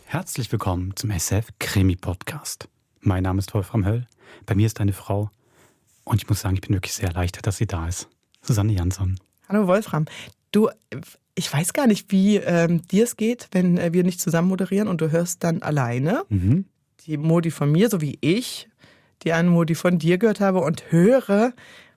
Herzlich willkommen zum SF Krimi Podcast. Mein Name ist Wolfram Höll, bei mir ist eine Frau und ich muss sagen, ich bin wirklich sehr erleichtert, dass sie da ist. Susanne Jansson. Hallo Wolfram. Du, ich weiß gar nicht, wie dir es geht, wenn wir nicht zusammen moderieren und du hörst dann alleine die Modi von mir, so wie ich die eine Modi von dir gehört habe und höre,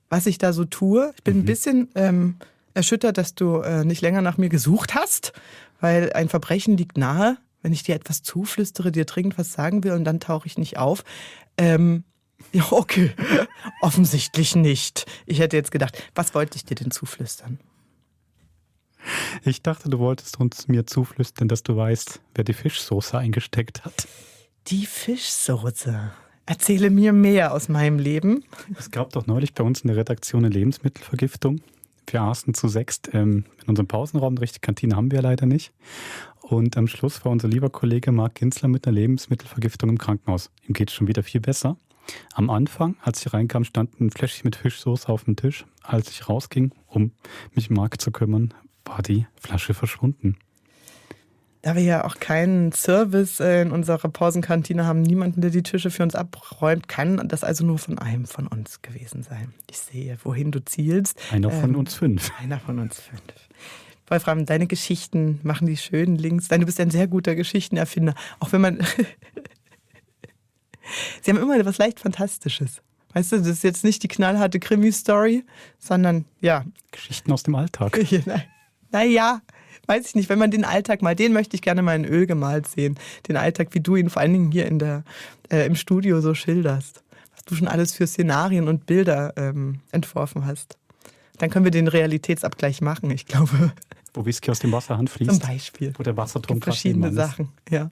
was ich da so tue. Ich bin ein bisschen erschüttert, dass du nicht länger nach mir gesucht hast, weil ein Verbrechen liegt nahe. Wenn ich dir etwas zuflüstere, dir dringend was sagen will und dann tauche ich nicht auf. Ja, okay. Offensichtlich nicht. Ich hätte jetzt gedacht, was wollte ich dir denn zuflüstern? Ich dachte, du wolltest mir zuflüstern, dass du weißt, wer die Fischsoße eingesteckt hat. Die Fischsoße. Erzähle mir mehr aus meinem Leben. Es gab doch neulich bei uns in der Redaktion eine Lebensmittelvergiftung. Wir aßen zu sechst in unserem Pausenraum. Eine richtige Kantine haben wir leider nicht. Und am Schluss war unser lieber Kollege Marc Ginzler mit einer Lebensmittelvergiftung im Krankenhaus. Ihm geht es schon wieder viel besser. Am Anfang, als ich reinkam, stand ein Fläschchen mit Fischsoße auf dem Tisch. Als ich rausging, um mich um Marc zu kümmern, war die Flasche verschwunden. Da wir ja auch keinen Service in unserer Pausenkantine haben, niemanden, der die Tische für uns abräumt, kann das also nur von einem von uns gewesen sein. Ich sehe, wohin du zielst. Einer von uns 5. Einer von uns 5. Wolfram, deine Geschichten machen die schönen Links. Du bist ein sehr guter Geschichtenerfinder. Auch wenn man... Sie haben immer was leicht Fantastisches. Weißt du, das ist jetzt nicht die knallharte Krimi-Story, sondern, ja... Geschichten aus dem Alltag. Naja, weiß ich nicht. Wenn man den Alltag mal, den möchte ich gerne mal in Öl gemalt sehen. Den Alltag, wie du ihn vor allen Dingen hier im Studio so schilderst. Was du schon alles für Szenarien und Bilder entworfen hast. Dann können wir den Realitätsabgleich machen, ich glaube. Wo Whisky aus dem Wasserhahn fließt. Zum Beispiel. Wo der Wasserturm verschiedene Sachen, ja.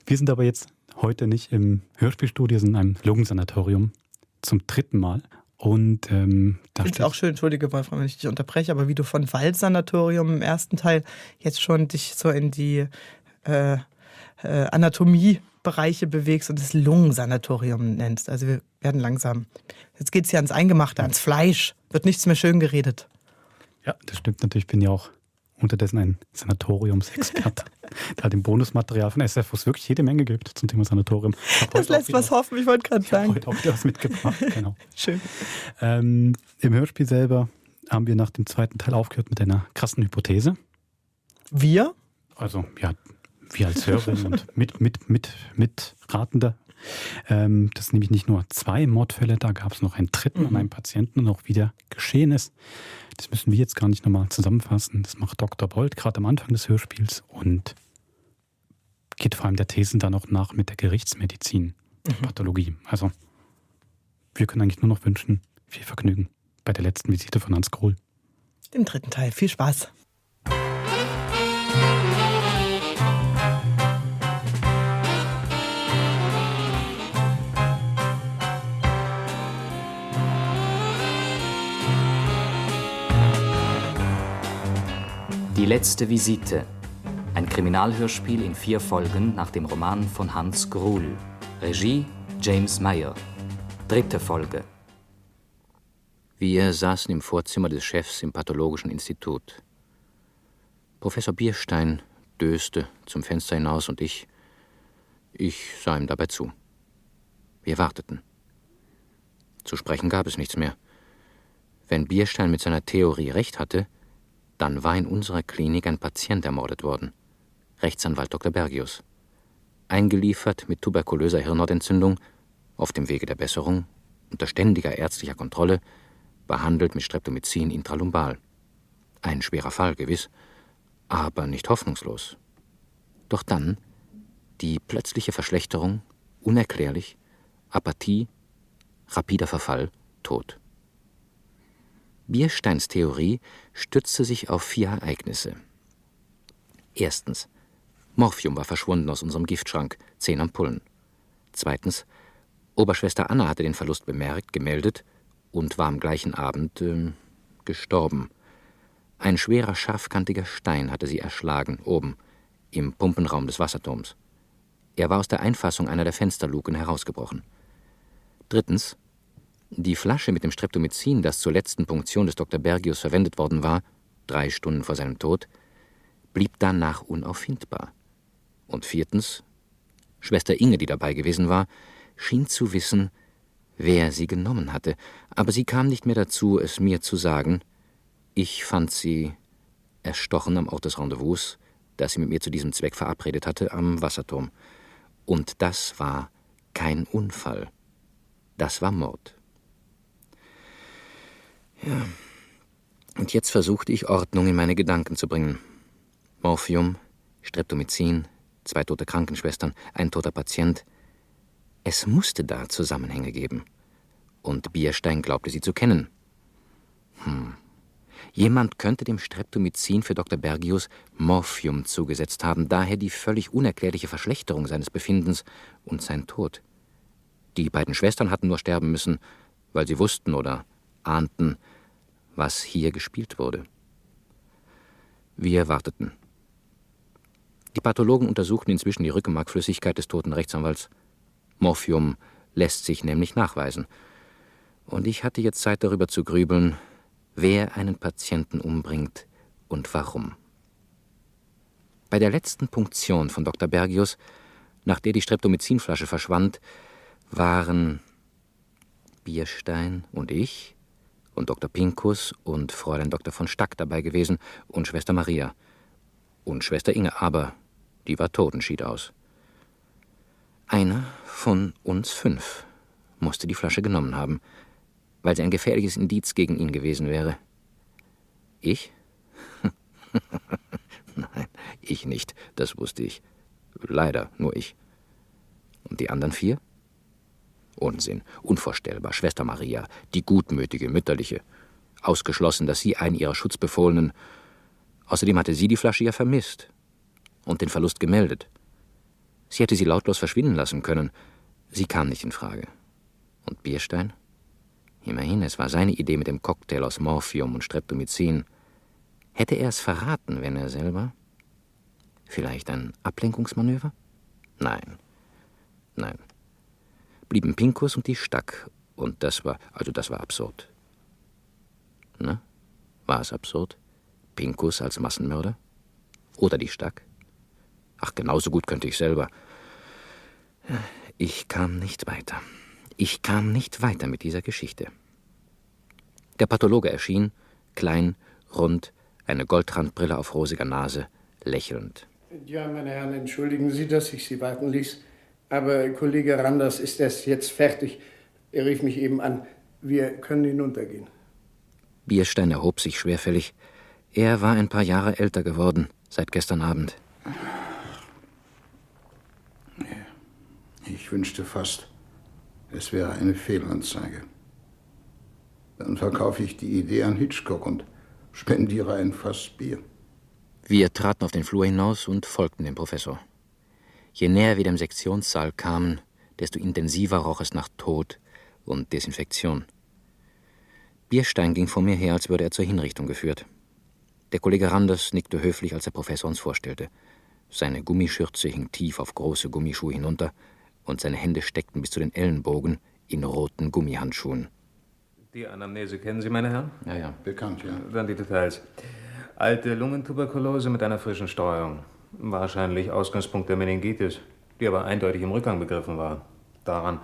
Wir sind aber jetzt heute nicht im Hörspielstudio, sondern in einem Lungensanatorium zum 3. Mal. Und da ist auch schön, entschuldige Wolfram, wenn ich dich unterbreche, aber wie du von Waldsanatorium im ersten Teil jetzt schon dich so in die Anatomiebereiche bewegst und das Lungensanatorium nennst. Also wir werden langsam, jetzt geht es ja ans Eingemachte, ans Fleisch, wird nichts mehr schön geredet. Ja, das stimmt natürlich, ich bin ja auch unterdessen ein Sanatoriumsexperte. Da hat im Bonusmaterial von SF, wo es wirklich jede Menge gibt zum Thema Sanatorium. Das lässt was hoffen, ich wollte gerade sagen. Ich habe heute auch wieder was mitgebracht, genau. Schön. Im Hörspiel selber haben wir nach dem 2. Teil aufgehört mit einer krassen Hypothese. Wir? Also, ja, wir als Hörerin und Mitratender. Das sind nämlich nicht nur 2 Mordfälle, da gab es noch einen 3. an einem Patienten und auch wieder geschehen ist. Das müssen wir jetzt gar nicht nochmal zusammenfassen. Das macht Dr. Bold gerade am Anfang des Hörspiels und geht vor allem der Thesen dann auch nach mit der Gerichtsmedizin, Pathologie. Also wir können eigentlich nur noch wünschen, viel Vergnügen bei der letzten Visite von Hans Grohl. Dem 3. Teil. Viel Spaß. Die letzte Visite. Ein Kriminalhörspiel in 4 Folgen nach dem Roman von Hans Grohl. Regie James Meyer. 3. Folge. Wir saßen im Vorzimmer des Chefs im Pathologischen Institut. Professor Bierstein döste zum Fenster hinaus und ich sah ihm dabei zu. Wir warteten. Zu sprechen gab es nichts mehr. Wenn Bierstein mit seiner Theorie recht hatte, dann war in unserer Klinik ein Patient ermordet worden. Rechtsanwalt Dr. Bergius. Eingeliefert mit tuberkulöser Hirnhautentzündung, auf dem Wege der Besserung, unter ständiger ärztlicher Kontrolle, behandelt mit Streptomycin intralumbal. Ein schwerer Fall, gewiss, aber nicht hoffnungslos. Doch dann die plötzliche Verschlechterung, unerklärlich, Apathie, rapider Verfall, Tod. Biersteins Theorie stützte sich auf 4 Ereignisse. Erstens, Morphium war verschwunden aus unserem Giftschrank, 10 Ampullen. Zweitens, Oberschwester Anna hatte den Verlust bemerkt, gemeldet und war am gleichen Abend gestorben. Ein schwerer, scharfkantiger Stein hatte sie erschlagen, oben, im Pumpenraum des Wasserturms. Er war aus der Einfassung einer der Fensterluken herausgebrochen. Drittens. Die Flasche mit dem Streptomycin, das zur letzten Punktion des Dr. Bergius verwendet worden war, 3 Stunden vor seinem Tod, blieb danach unauffindbar. Und viertens. Schwester Inge, die dabei gewesen war, schien zu wissen, wer sie genommen hatte, aber sie kam nicht mehr dazu, es mir zu sagen. Ich fand sie erstochen am Ort des Rendezvous, das sie mit mir zu diesem Zweck verabredet hatte, am Wasserturm. Und das war kein Unfall. Das war Mord. Ja. Und jetzt versuchte ich, Ordnung in meine Gedanken zu bringen. Morphium, Streptomycin, 2 tote Krankenschwestern, ein toter Patient. Es musste da Zusammenhänge geben. Und Bierstein glaubte sie zu kennen. Jemand könnte dem Streptomycin für Dr. Bergius Morphium zugesetzt haben, daher die völlig unerklärliche Verschlechterung seines Befindens und sein Tod. Die beiden Schwestern hatten nur sterben müssen, weil sie wussten oder ahnten, was hier gespielt wurde. Wir warteten. Die Pathologen untersuchten inzwischen die Rückenmarkflüssigkeit des toten Rechtsanwalts. Morphium lässt sich nämlich nachweisen. Und ich hatte jetzt Zeit, darüber zu grübeln, wer einen Patienten umbringt und warum. Bei der letzten Punktion von Dr. Bergius, nach der die Streptomycinflasche verschwand, waren Bierstein und ich und Dr. Pinkus und Fräulein Dr. von Stack dabei gewesen und Schwester Maria und Schwester Inge, aber die war tot und schied aus. Einer von uns 5 musste die Flasche genommen haben, weil sie ein gefährliches Indiz gegen ihn gewesen wäre. Ich? Nein, ich nicht, das wusste ich. Leider nur ich. Und die anderen 4? Unsinn, unvorstellbar. Schwester Maria, die gutmütige, mütterliche. Ausgeschlossen, dass sie einen ihrer Schutzbefohlenen. Außerdem hatte sie die Flasche ja vermisst und den Verlust gemeldet. Sie hätte sie lautlos verschwinden lassen können. Sie kam nicht in Frage. Und Bierstein? Immerhin, es war seine Idee mit dem Cocktail aus Morphium und Streptomycin. Hätte er es verraten, wenn er selber? Vielleicht ein Ablenkungsmanöver? Nein. Blieben Pinkus und die Stack. Und das war absurd. Na, war es absurd? Pinkus als Massenmörder? Oder die Stack? Ach, genauso gut könnte ich selber. Ich kam nicht weiter. Ich kam nicht weiter mit dieser Geschichte. Der Pathologe erschien, klein, rund, eine Goldrandbrille auf rosiger Nase, lächelnd. Ja, meine Herren, entschuldigen Sie, dass ich Sie warten ließ. Aber Kollege Randers ist erst jetzt fertig. Er rief mich eben an. Wir können hinuntergehen. Bierstein erhob sich schwerfällig. Er war ein paar Jahre älter geworden, seit gestern Abend. Ich wünschte fast, es wäre eine Fehlanzeige. Dann verkaufe ich die Idee an Hitchcock und spendiere ein Fass Bier. Wir traten auf den Flur hinaus und folgten dem Professor. Je näher wir dem Sektionssaal kamen, desto intensiver roch es nach Tod und Desinfektion. Bierstein ging vor mir her, als würde er zur Hinrichtung geführt. Der Kollege Randers nickte höflich, als der Professor uns vorstellte. Seine Gummischürze hing tief auf große Gummischuhe hinunter und seine Hände steckten bis zu den Ellenbogen in roten Gummihandschuhen. Die Anamnese kennen Sie, meine Herren? Ja. Bekannt, ja. Dann die Details. Alte Lungentuberkulose mit einer frischen Steuerung. Wahrscheinlich Ausgangspunkt der Meningitis, die aber eindeutig im Rückgang begriffen war. Daran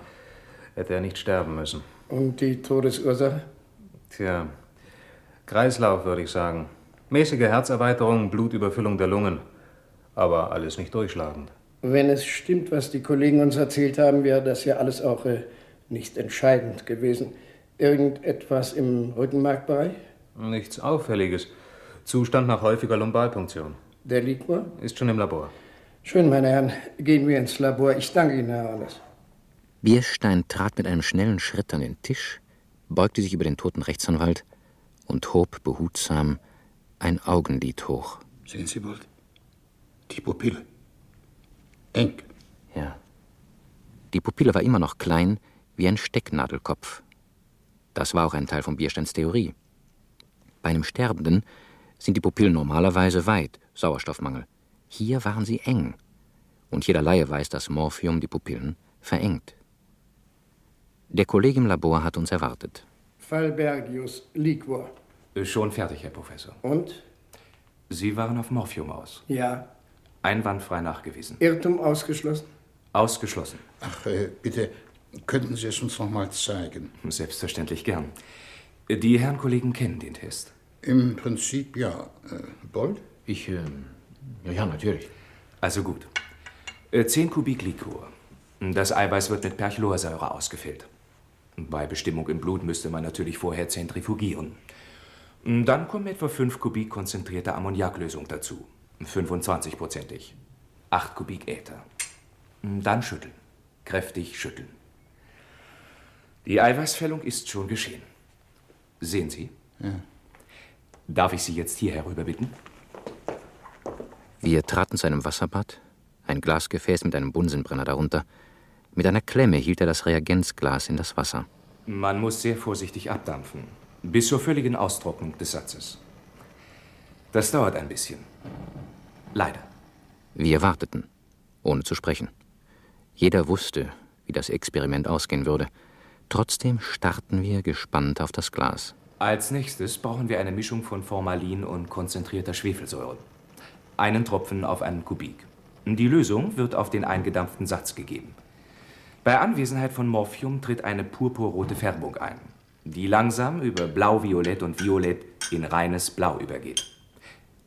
hätte er nicht sterben müssen. Und die Todesursache? Tja, Kreislauf, würde ich sagen. Mäßige Herzerweiterung, Blutüberfüllung der Lungen. Aber alles nicht durchschlagend. Wenn es stimmt, was die Kollegen uns erzählt haben, wäre das ja alles auch nicht entscheidend gewesen. Irgendetwas im Rückenmarkbereich? Nichts Auffälliges. Zustand nach häufiger Lumbalpunktion. Der Liquor? Ist schon im Labor. Schön, meine Herren. Gehen wir ins Labor. Ich danke Ihnen, Herr Randers. Bierstein trat mit einem schnellen Schritt an den Tisch, beugte sich über den toten Rechtsanwalt und hob behutsam ein Augenlid hoch. Sehen Sie wohl? Die Pupille. Eng. Ja. Die Pupille war immer noch klein wie ein Stecknadelkopf. Das war auch ein Teil von Biersteins Theorie. Bei einem Sterbenden sind die Pupillen normalerweise weit, Sauerstoffmangel. Hier waren sie eng. Und jeder Laie weiß, dass Morphium die Pupillen verengt. Der Kollege im Labor hat uns erwartet. Fall Bergius, Liquor. Schon fertig, Herr Professor. Und? Sie waren auf Morphium aus. Ja. Einwandfrei nachgewiesen. Irrtum ausgeschlossen? Ausgeschlossen. Ach, bitte, könnten Sie es uns noch mal zeigen? Selbstverständlich gern. Die Herren Kollegen kennen den Test. Im Prinzip ja. Bold? Ja, natürlich. Also gut. 10 Kubik Liquor. Das Eiweiß wird mit Perchlorsäure ausgefüllt. Bei Bestimmung im Blut müsste man natürlich vorher zentrifugieren. Dann kommen etwa 5 Kubik konzentrierte Ammoniaklösung dazu. 25%ig. 8 Kubik Äther. Dann schütteln. Kräftig schütteln. Die Eiweißfällung ist schon geschehen. Sehen Sie? Ja. Darf ich Sie jetzt hier herüber bitten? Wir traten zu einem Wasserbad, ein Glasgefäß mit einem Bunsenbrenner darunter. Mit einer Klemme hielt er das Reagenzglas in das Wasser. Man muss sehr vorsichtig abdampfen, bis zur völligen Austrocknung des Satzes. Das dauert ein bisschen. Leider. Wir warteten, ohne zu sprechen. Jeder wusste, wie das Experiment ausgehen würde. Trotzdem starrten wir gespannt auf das Glas. Als nächstes brauchen wir eine Mischung von Formalin und konzentrierter Schwefelsäure. Einen Tropfen auf einen Kubik. Die Lösung wird auf den eingedampften Satz gegeben. Bei Anwesenheit von Morphium tritt eine purpurrote Färbung ein, die langsam über Blau-Violett und Violett in reines Blau übergeht.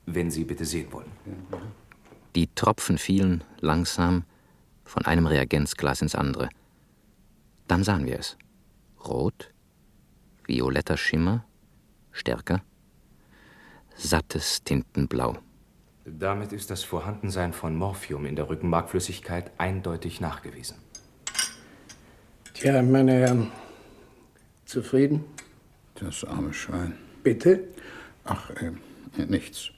Wenn Sie bitte sehen wollen. Die Tropfen fielen langsam von einem Reagenzglas ins andere. Dann sahen wir es. Rot, violetter Schimmer, stärker, sattes Tintenblau. Damit ist das Vorhandensein von Morphium in der Rückenmarkflüssigkeit eindeutig nachgewiesen. Tja, meine Herren, zufrieden? Das arme Schwein. Bitte? Ach, nichts.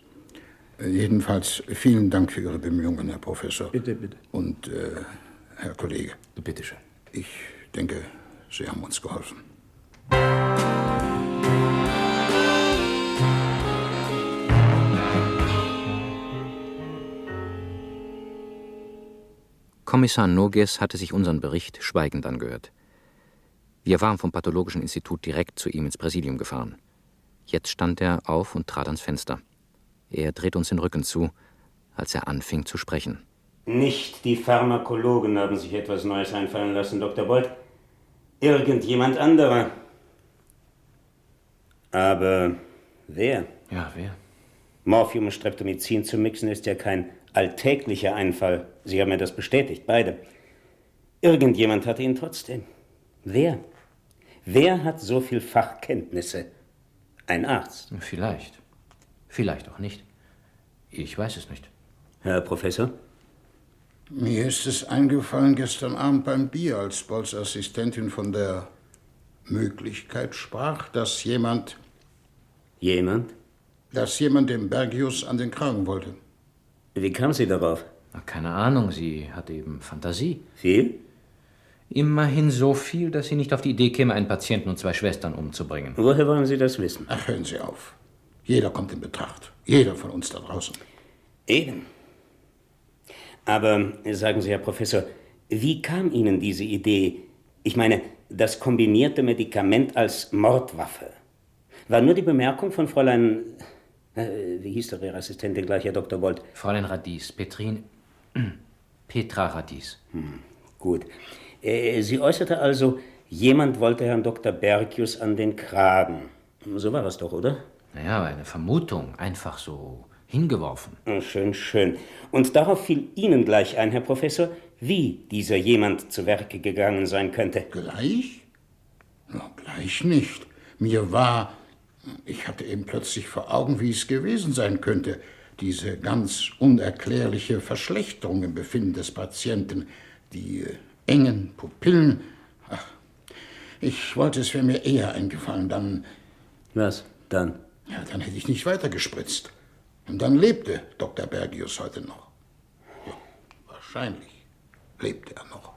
Jedenfalls vielen Dank für Ihre Bemühungen, Herr Professor. Bitte, bitte. Und Herr Kollege. Bitte schön. Ich denke, Sie haben uns geholfen. Kommissar Nogues hatte sich unseren Bericht schweigend angehört. Wir waren vom Pathologischen Institut direkt zu ihm ins Präsidium gefahren. Jetzt stand er auf und trat ans Fenster. Er dreht uns den Rücken zu, als er anfing zu sprechen. Nicht die Pharmakologen haben sich etwas Neues einfallen lassen, Dr. Bolt. Irgendjemand anderer. Aber wer? Ja, wer? Morphium und Streptomycin zu mixen ist ja kein alltäglicher Einfall. Sie haben mir das bestätigt, beide. Irgendjemand hatte ihn trotzdem. Wer? Wer hat so viel Fachkenntnisse? Ein Arzt? Vielleicht. Vielleicht auch nicht. Ich weiß es nicht. Herr Professor? Mir ist es eingefallen gestern Abend beim Bier, als Bolls Assistentin von der Möglichkeit sprach, dass jemand Jemand? dem Bergius an den Kragen wollte. Wie kam sie darauf? Keine Ahnung, sie hat eben Fantasie. Viel? Immerhin so viel, dass sie nicht auf die Idee käme, einen Patienten und 2 Schwestern umzubringen. Woher wollen Sie das wissen? Ach, hören Sie auf. Jeder kommt in Betracht. Jeder von uns da draußen. Eben. Aber sagen Sie, Herr Professor, wie kam Ihnen diese Idee? Ich meine, das kombinierte Medikament als Mordwaffe. War nur die Bemerkung von Fräulein... wie hieß doch Ihre Assistentin gleich, Herr Dr. Bolt? Fräulein Radies, Petra Radies. Gut. Sie äußerte also, jemand wollte Herrn Dr. Bergius an den Kragen. So war es doch, oder? Naja, eine Vermutung, einfach so hingeworfen. Schön, schön. Und darauf fiel Ihnen gleich ein, Herr Professor, wie dieser jemand zu Werke gegangen sein könnte. Gleich? Na, gleich nicht. Ich hatte eben plötzlich vor Augen, wie es gewesen sein könnte. Diese ganz unerklärliche Verschlechterung im Befinden des Patienten, die engen Pupillen. Ach, ich wollte, es wäre mir eher eingefallen, dann... Was dann? Ja, dann hätte ich nicht weiter gespritzt. Und dann lebte Dr. Bergius heute noch. Ja, wahrscheinlich lebte er noch.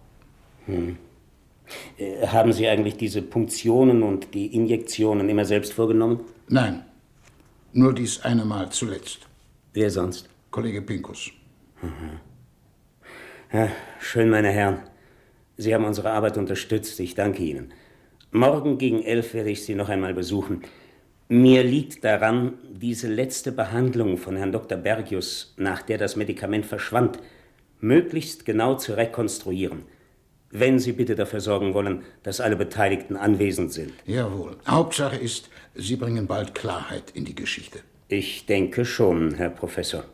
Haben Sie eigentlich diese Punktionen und die Injektionen immer selbst vorgenommen? Nein, nur dies eine Mal zuletzt. Wer sonst? Kollege Pinkus. Ja, schön, meine Herren. Sie haben unsere Arbeit unterstützt. Ich danke Ihnen. Morgen gegen 11 werde ich Sie noch einmal besuchen. Mir liegt daran, diese letzte Behandlung von Herrn Dr. Bergius, nach der das Medikament verschwand, möglichst genau zu rekonstruieren. Wenn Sie bitte dafür sorgen wollen, dass alle Beteiligten anwesend sind. Jawohl. Hauptsache ist, Sie bringen bald Klarheit in die Geschichte. Ich denke schon, Herr Professor.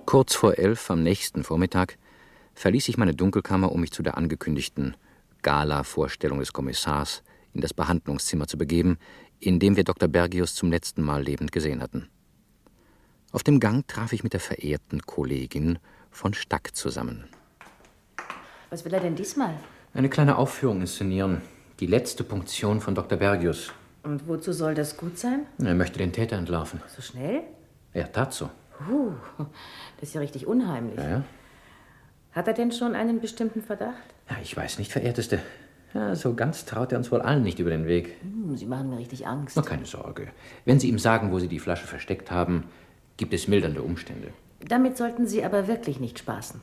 Kurz vor 11 am nächsten Vormittag verließ ich meine Dunkelkammer, um mich zu der angekündigten Gala-Vorstellung des Kommissars in das Behandlungszimmer zu begeben, in dem wir Dr. Bergius zum letzten Mal lebend gesehen hatten. Auf dem Gang traf ich mit der verehrten Kollegin von Stack zusammen. Was will er denn diesmal? Eine kleine Aufführung inszenieren. Die letzte Punktion von Dr. Bergius. Und wozu soll das gut sein? Er möchte den Täter entlarven. So schnell? Er tat so. Das ist ja richtig unheimlich. Ja. Hat er denn schon einen bestimmten Verdacht? Ja, ich weiß nicht, Verehrteste. Ja, so ganz traut er uns wohl allen nicht über den Weg. Sie machen mir richtig Angst. Na, keine Sorge. Wenn Sie ihm sagen, wo Sie die Flasche versteckt haben, gibt es mildernde Umstände. Damit sollten Sie aber wirklich nicht spaßen.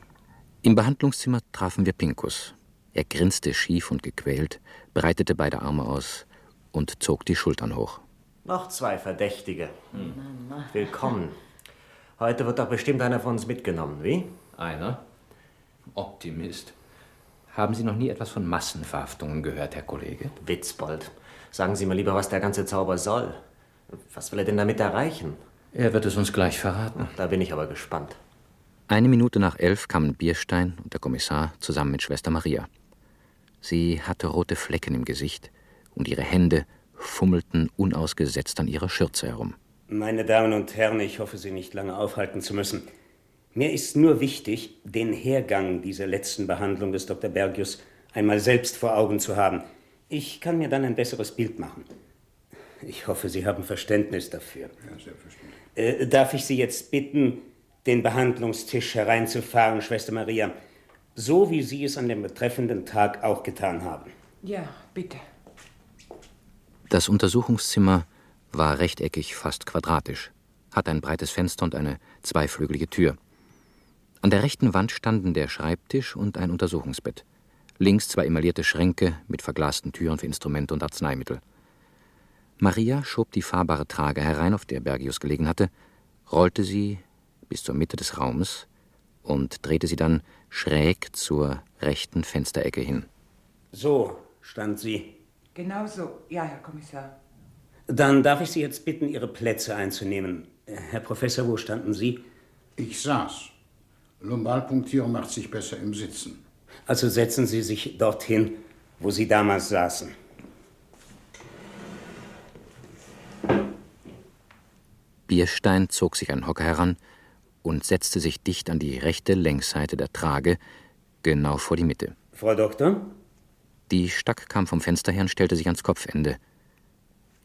Im Behandlungszimmer trafen wir Pinkus. Er grinste schief und gequält, breitete beide Arme aus und zog die Schultern hoch. Noch 2 Verdächtige. Willkommen. Heute wird doch bestimmt einer von uns mitgenommen, wie? Einer? Optimist. Haben Sie noch nie etwas von Massenverhaftungen gehört, Herr Kollege? Witzbold. Sagen Sie mir lieber, was der ganze Zauber soll. Was will er denn damit erreichen? Er wird es uns gleich verraten. Da bin ich aber gespannt. 1 Minute nach 11 kamen Bierstein und der Kommissar zusammen mit Schwester Maria. Sie hatte rote Flecken im Gesicht und ihre Hände fummelten unausgesetzt an ihrer Schürze herum. Meine Damen und Herren, ich hoffe, Sie nicht lange aufhalten zu müssen. Mir ist nur wichtig, den Hergang dieser letzten Behandlung des Dr. Bergius einmal selbst vor Augen zu haben. Ich kann mir dann ein besseres Bild machen. Ich hoffe, Sie haben Verständnis dafür. Ja, selbstverständlich. Darf ich Sie jetzt bitten, den Behandlungstisch hereinzufahren, Schwester Maria, so wie Sie es an dem betreffenden Tag auch getan haben? Ja, bitte. Das Untersuchungszimmer war rechteckig, fast quadratisch, hatte ein breites Fenster und eine zweiflügelige Tür. An der rechten Wand standen der Schreibtisch und ein Untersuchungsbett. Links 2 emaillierte Schränke mit verglasten Türen für Instrumente und Arzneimittel. Maria schob die fahrbare Trage herein, auf der Bergius gelegen hatte, rollte sie bis zur Mitte des Raumes und drehte sie dann schräg zur rechten Fensterecke hin. So stand sie. Genau so, ja, Herr Kommissar. Dann darf ich Sie jetzt bitten, Ihre Plätze einzunehmen. Herr Professor, wo standen Sie? Ich saß. Lumbalpunktierung macht sich besser im Sitzen. Also setzen Sie sich dorthin, wo Sie damals saßen. Bierstein zog sich einen Hocker heran und setzte sich dicht an die rechte Längsseite der Trage, genau vor die Mitte. Frau Doktor? Die Stack kam vom Fenster her und stellte sich ans Kopfende.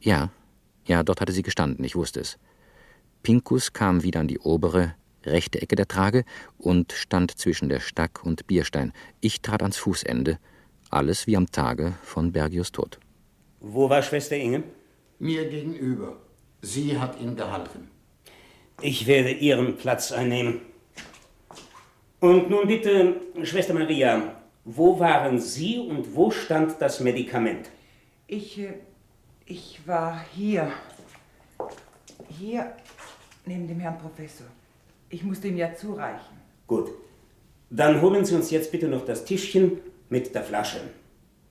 Ja, dort hatte sie gestanden, ich wusste es. Pinkus kam wieder an die obere, rechte Ecke der Trage und stand zwischen der Stack und Bierstein. Ich trat ans Fußende, alles wie am Tage von Bergius Tod. Wo war Schwester Inge? Mir gegenüber. Sie hat ihn gehalten. Ich werde Ihren Platz einnehmen. Und nun bitte, Schwester Maria, wo waren Sie und wo stand das Medikament? Ich war hier neben dem Herrn Professor. Ich musste ihm ja zureichen. Gut. Dann holen Sie uns jetzt bitte noch das Tischchen mit der Flasche.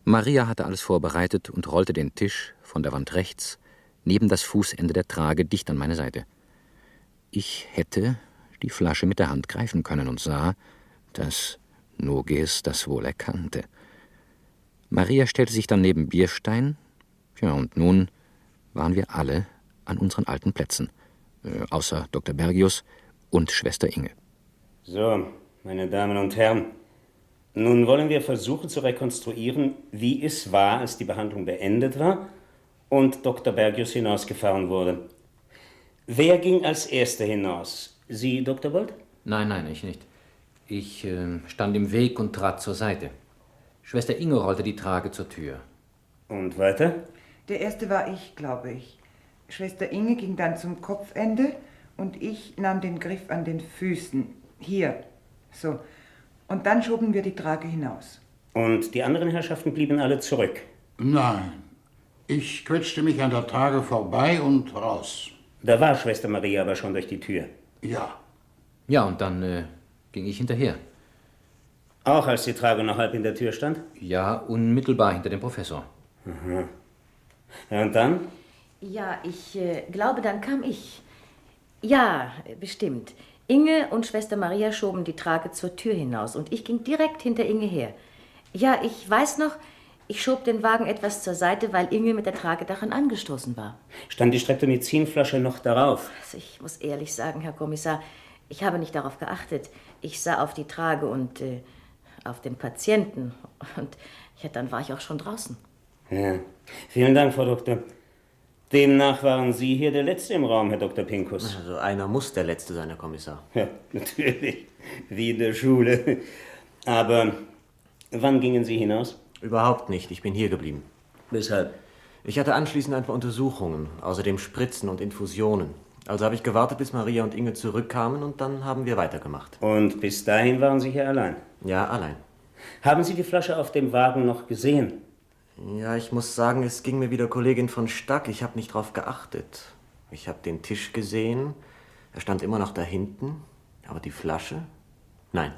Maria hatte alles vorbereitet und rollte den Tisch von der Wand rechts neben das Fußende der Trage dicht an meine Seite. Ich hätte die Flasche mit der Hand greifen können und sah, dass Noges das wohl erkannte. Maria stellte sich dann neben Bierstein. Ja, und nun waren wir alle an unseren alten Plätzen, außer Dr. Bergius und Schwester Inge. So, meine Damen und Herren, nun wollen wir versuchen zu rekonstruieren, wie es war, als die Behandlung beendet war und Dr. Bergius hinausgefahren wurde. Wer ging als Erster hinaus? Sie, Dr. Bold? Nein, ich nicht. Ich stand im Weg und trat zur Seite. Schwester Inge rollte die Trage zur Tür. Und weiter? Der erste war ich, glaube ich. Schwester Inge ging dann zum Kopfende und ich nahm den Griff an den Füßen. Hier, so. Und dann schoben wir die Trage hinaus. Und die anderen Herrschaften blieben alle zurück? Nein. Ich quetschte mich an der Trage vorbei und raus. Da war Schwester Maria aber schon durch die Tür? Ja. Ja, und dann ging ich hinterher. Auch als die Trage noch halb in der Tür stand? Ja, unmittelbar hinter dem Professor. Mhm. Ja, und dann? Ja, ich glaube, dann kam ich. Ja, bestimmt. Inge und Schwester Maria schoben die Trage zur Tür hinaus und ich ging direkt hinter Inge her. Ja, ich weiß noch, ich schob den Wagen etwas zur Seite, weil Inge mit der Trage daran angestoßen war. Stand die Streptomycin-Flasche noch darauf? Also ich muss ehrlich sagen, Herr Kommissar, ich habe nicht darauf geachtet. Ich sah auf die Trage und auf den Patienten. Und ja, dann war ich auch schon draußen. Ja. Vielen Dank, Frau Doktor. Demnach waren Sie hier der Letzte im Raum, Herr Dr. Pinkus. Also einer muss der Letzte sein, Herr Kommissar. Ja, natürlich. Wie in der Schule. Aber wann gingen Sie hinaus? Überhaupt nicht. Ich bin hier geblieben. Weshalb? Ich hatte anschließend ein paar Untersuchungen, außerdem Spritzen und Infusionen. Also habe ich gewartet, bis Maria und Inge zurückkamen und dann haben wir weitergemacht. Und bis dahin waren Sie hier allein? Ja, allein. Haben Sie die Flasche auf dem Wagen noch gesehen? Ja, ich muss sagen, es ging mir wie der Kollegin von Stack. Ich habe nicht drauf geachtet. Ich habe den Tisch gesehen. Er stand immer noch da hinten. Aber die Flasche? Nein.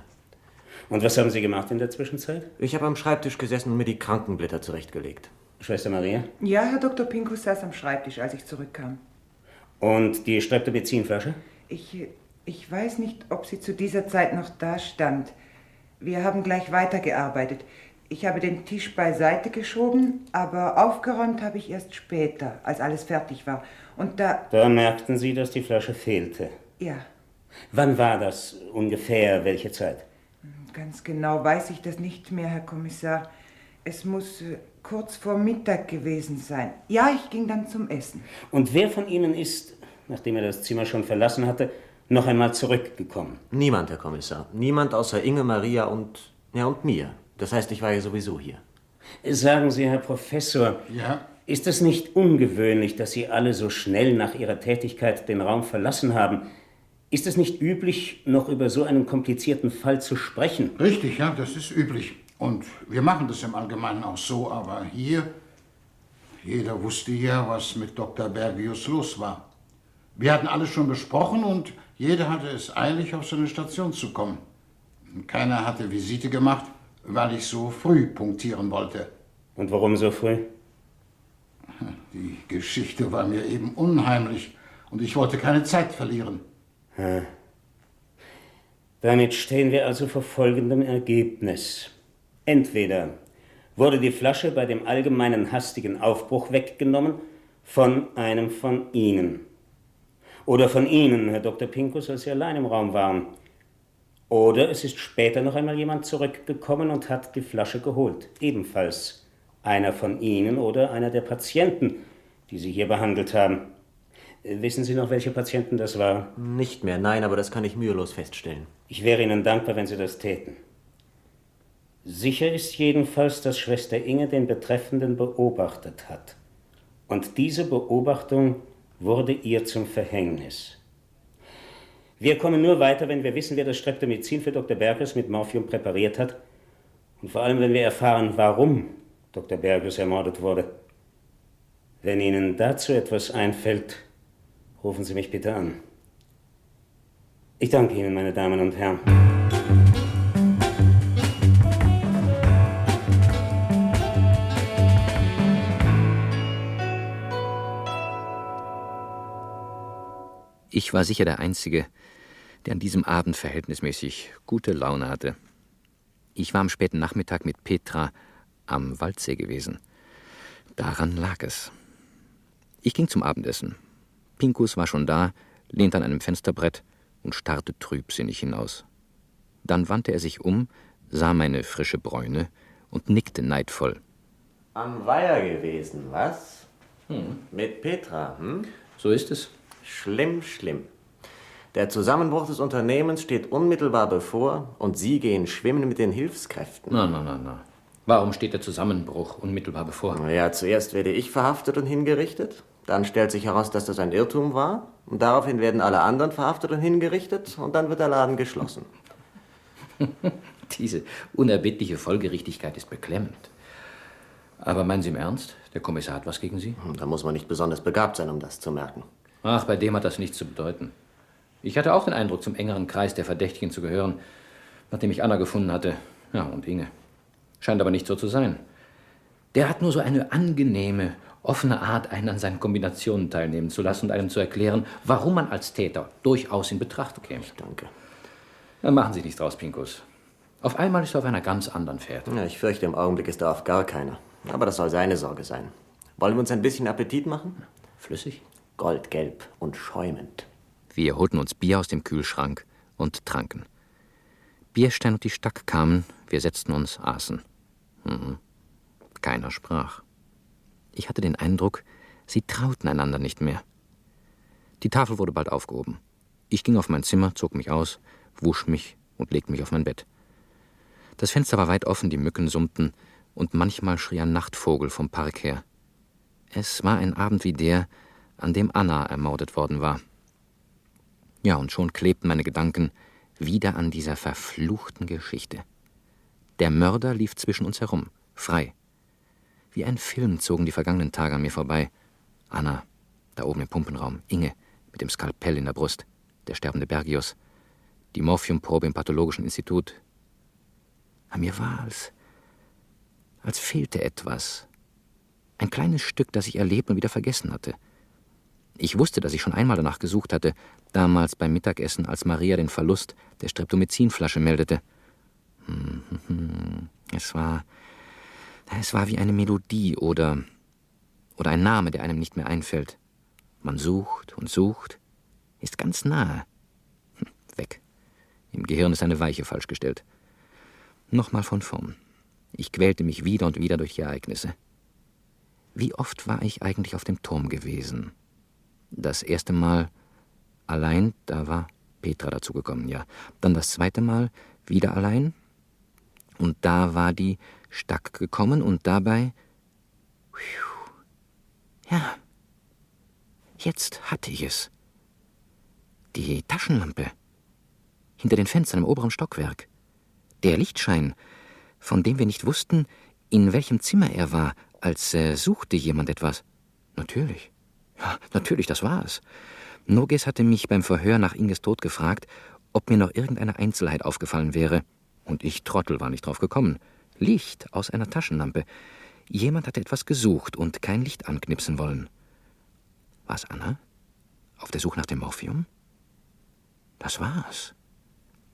Und was haben Sie gemacht in der Zwischenzeit? Ich habe am Schreibtisch gesessen und mir die Krankenblätter zurechtgelegt. Schwester Maria? Ja, Herr Dr. Pinkus saß am Schreibtisch, als ich zurückkam. Und die Streptomycin-Flasche? Ich weiß nicht, ob sie zu dieser Zeit noch da stand. Wir haben gleich weitergearbeitet. Ich habe den Tisch beiseite geschoben, aber aufgeräumt habe ich erst später, als alles fertig war. Und da merkten Sie, dass die Flasche fehlte? Ja. Wann war das ungefähr? Welche Zeit? Ganz genau weiß ich das nicht mehr, Herr Kommissar. Es muss kurz vor Mittag gewesen sein. Ja, ich ging dann zum Essen. Und wer von Ihnen ist, nachdem er das Zimmer schon verlassen hatte, noch einmal zurückgekommen? Niemand, Herr Kommissar. Niemand außer Inge, Maria und mir. Das heißt, ich war ja sowieso hier. Sagen Sie, Herr Professor, ja? Ist es nicht ungewöhnlich, dass Sie alle so schnell nach Ihrer Tätigkeit den Raum verlassen haben? Ist es nicht üblich, noch über so einen komplizierten Fall zu sprechen? Richtig, ja, das ist üblich. Und wir machen das im Allgemeinen auch so, aber hier, jeder wusste ja, was mit Dr. Bergius los war. Wir hatten alles schon besprochen und jeder hatte es eilig, auf seine Station zu kommen. Keiner hatte Visite gemacht, weil ich so früh punktieren wollte. Und warum so früh? Die Geschichte war mir eben unheimlich und ich wollte keine Zeit verlieren. Damit stehen wir also vor folgendem Ergebnis. Entweder wurde die Flasche bei dem allgemeinen hastigen Aufbruch weggenommen von einem von Ihnen. Oder von Ihnen, Herr Dr. Pinkus, als Sie allein im Raum waren. Oder es ist später noch einmal jemand zurückgekommen und hat die Flasche geholt. Ebenfalls einer von Ihnen oder einer der Patienten, die Sie hier behandelt haben. Wissen Sie noch, welche Patienten das war? Nicht mehr, nein, aber das kann ich mühelos feststellen. Ich wäre Ihnen dankbar, wenn Sie das täten. Sicher ist jedenfalls, dass Schwester Inge den Betreffenden beobachtet hat. Und diese Beobachtung wurde ihr zum Verhängnis. Wir kommen nur weiter, wenn wir wissen, wer das Streptomycin für Dr. Bergius mit Morphium präpariert hat. Und vor allem, wenn wir erfahren, warum Dr. Bergius ermordet wurde. Wenn Ihnen dazu etwas einfällt, rufen Sie mich bitte an. Ich danke Ihnen, meine Damen und Herren. Ich war sicher der Einzige, der an diesem Abend verhältnismäßig gute Laune hatte. Ich war am späten Nachmittag mit Petra am Waldsee gewesen. Daran lag es. Ich ging zum Abendessen. Pinkus war schon da, lehnte an einem Fensterbrett und starrte trübsinnig hinaus. Dann wandte er sich um, sah meine frische Bräune und nickte neidvoll. Am Weiher gewesen, was? Mit Petra, So ist es. Schlimm, schlimm. Der Zusammenbruch des Unternehmens steht unmittelbar bevor und Sie gehen schwimmen mit den Hilfskräften. Na. Warum steht der Zusammenbruch unmittelbar bevor? Naja, zuerst werde ich verhaftet und hingerichtet. Dann stellt sich heraus, dass das ein Irrtum war. Und daraufhin werden alle anderen verhaftet und hingerichtet. Und dann wird der Laden geschlossen. Diese unerbittliche Folgerichtigkeit ist beklemmend. Aber meinen Sie im Ernst? Der Kommissar hat was gegen Sie? Da muss man nicht besonders begabt sein, um das zu merken. Ach, bei dem hat das nichts zu bedeuten. Ich hatte auch den Eindruck, zum engeren Kreis der Verdächtigen zu gehören, nachdem ich Anna gefunden hatte. Ja, und Inge. Scheint aber nicht so zu sein. Der hat nur so eine angenehme, offene Art, einen an seinen Kombinationen teilnehmen zu lassen und einem zu erklären, warum man als Täter durchaus in Betracht käme. Danke. Dann machen Sie nichts draus, Pinkus. Auf einmal ist er auf einer ganz anderen Fährte. Ja, ich fürchte, im Augenblick ist er auf gar keiner. Aber das soll seine Sorge sein. Wollen wir uns ein bisschen Appetit machen? Flüssig? Goldgelb und schäumend. Wir holten uns Bier aus dem Kühlschrank und tranken. Bierstein und die Stack kamen, wir setzten uns, aßen. Keiner sprach. Ich hatte den Eindruck, sie trauten einander nicht mehr. Die Tafel wurde bald aufgehoben. Ich ging auf mein Zimmer, zog mich aus, wusch mich und legte mich auf mein Bett. Das Fenster war weit offen, die Mücken summten, und manchmal schrie ein Nachtvogel vom Park her. Es war ein Abend wie der, an dem Anna ermordet worden war. Ja, und schon klebten meine Gedanken wieder an dieser verfluchten Geschichte. Der Mörder lief zwischen uns herum, frei. Wie ein Film zogen die vergangenen Tage an mir vorbei. Anna, da oben im Pumpenraum, Inge, mit dem Skalpell in der Brust, der sterbende Bergius, die Morphiumprobe im Pathologischen Institut. An mir war als fehlte etwas. Ein kleines Stück, das ich erlebt und wieder vergessen hatte. Ich wusste, dass ich schon einmal danach gesucht hatte, damals beim Mittagessen, als Maria den Verlust der Streptomezinflasche meldete. Es war wie eine Melodie oder ein Name, der einem nicht mehr einfällt. Man sucht und sucht, ist ganz nahe. Weg. Im Gehirn ist eine Weiche falsch gestellt. Nochmal von vorn. Ich quälte mich wieder und wieder durch die Ereignisse. Wie oft war ich eigentlich auf dem Turm gewesen? Das erste Mal allein, da war Petra dazugekommen, ja. Dann das zweite Mal wieder allein. Und da war die Stack gekommen und dabei... Ja, jetzt hatte ich es. Die Taschenlampe. Hinter den Fenstern im oberen Stockwerk. Der Lichtschein, von dem wir nicht wussten, in welchem Zimmer er war, als suchte jemand etwas. Natürlich. Ja, natürlich, das war es. Noges hatte mich beim Verhör nach Inges Tod gefragt, ob mir noch irgendeine Einzelheit aufgefallen wäre. Und ich, Trottel, war nicht drauf gekommen. Licht aus einer Taschenlampe. Jemand hatte etwas gesucht und kein Licht anknipsen wollen. War es Anna? Auf der Suche nach dem Morphium? Das war's.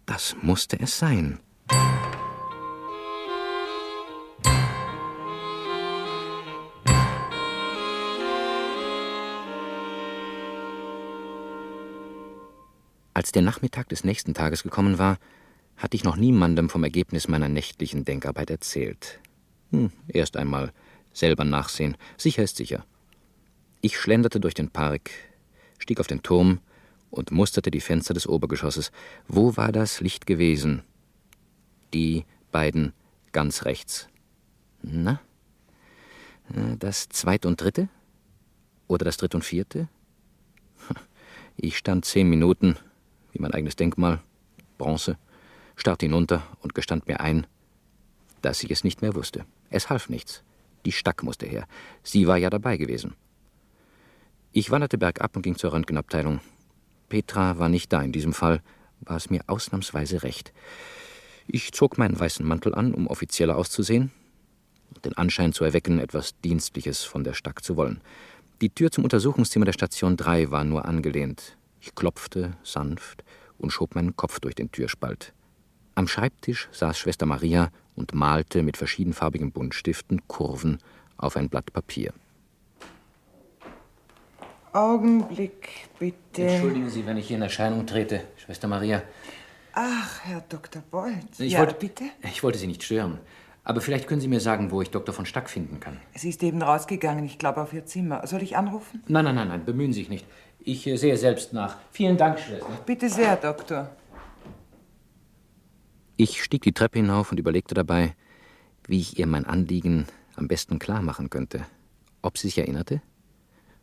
Das musste es sein. Als der Nachmittag des nächsten Tages gekommen war, hatte ich noch niemandem vom Ergebnis meiner nächtlichen Denkarbeit erzählt. Erst einmal selber nachsehen, sicher ist sicher. Ich schlenderte durch den Park, stieg auf den Turm und musterte die Fenster des Obergeschosses. Wo war das Licht gewesen? Die beiden ganz rechts. Na? Das zweite und dritte? Oder das dritte und vierte? Ich stand 10 Minuten, wie mein eigenes Denkmal, Bronze, starrte hinunter und gestand mir ein, dass ich es nicht mehr wusste. Es half nichts. Die Stack musste her. Sie war ja dabei gewesen. Ich wanderte bergab und ging zur Röntgenabteilung. Petra war nicht da. In diesem Fall war es mir ausnahmsweise recht. Ich zog meinen weißen Mantel an, um offizieller auszusehen, den Anschein zu erwecken, etwas Dienstliches von der Stack zu wollen. Die Tür zum Untersuchungszimmer der Station 3 war nur angelehnt. Ich klopfte sanft und schob meinen Kopf durch den Türspalt. Am Schreibtisch saß Schwester Maria und malte mit verschiedenfarbigen Buntstiften Kurven auf ein Blatt Papier. Augenblick, bitte. Entschuldigen Sie, wenn ich hier in Erscheinung trete, Schwester Maria. Ach, Herr Dr. Bolz. Bitte? Ich wollte Sie nicht stören. Aber vielleicht können Sie mir sagen, wo ich Dr. von Stack finden kann. Sie ist eben rausgegangen, ich glaube auf ihr Zimmer. Soll ich anrufen? Nein, bemühen Sie sich nicht. Ich sehe selbst nach. Vielen Dank, Schwester. Bitte sehr, Doktor. Ich stieg die Treppe hinauf und überlegte dabei, wie ich ihr mein Anliegen am besten klar machen könnte. Ob sie sich erinnerte?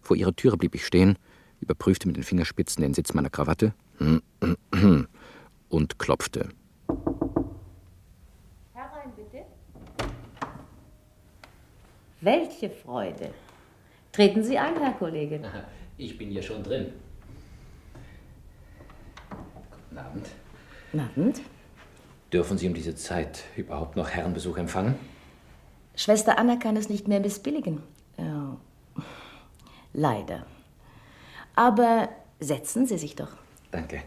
Vor ihrer Türe blieb ich stehen, überprüfte mit den Fingerspitzen den Sitz meiner Krawatte und klopfte. Herein, bitte. Welche Freude. Treten Sie ein, Herr Kollege. Ich bin hier schon drin. Guten Abend. Guten Abend. Dürfen Sie um diese Zeit überhaupt noch Herrenbesuch empfangen? Schwester Anna kann es nicht mehr missbilligen. Ja. Leider. Aber setzen Sie sich doch. Danke.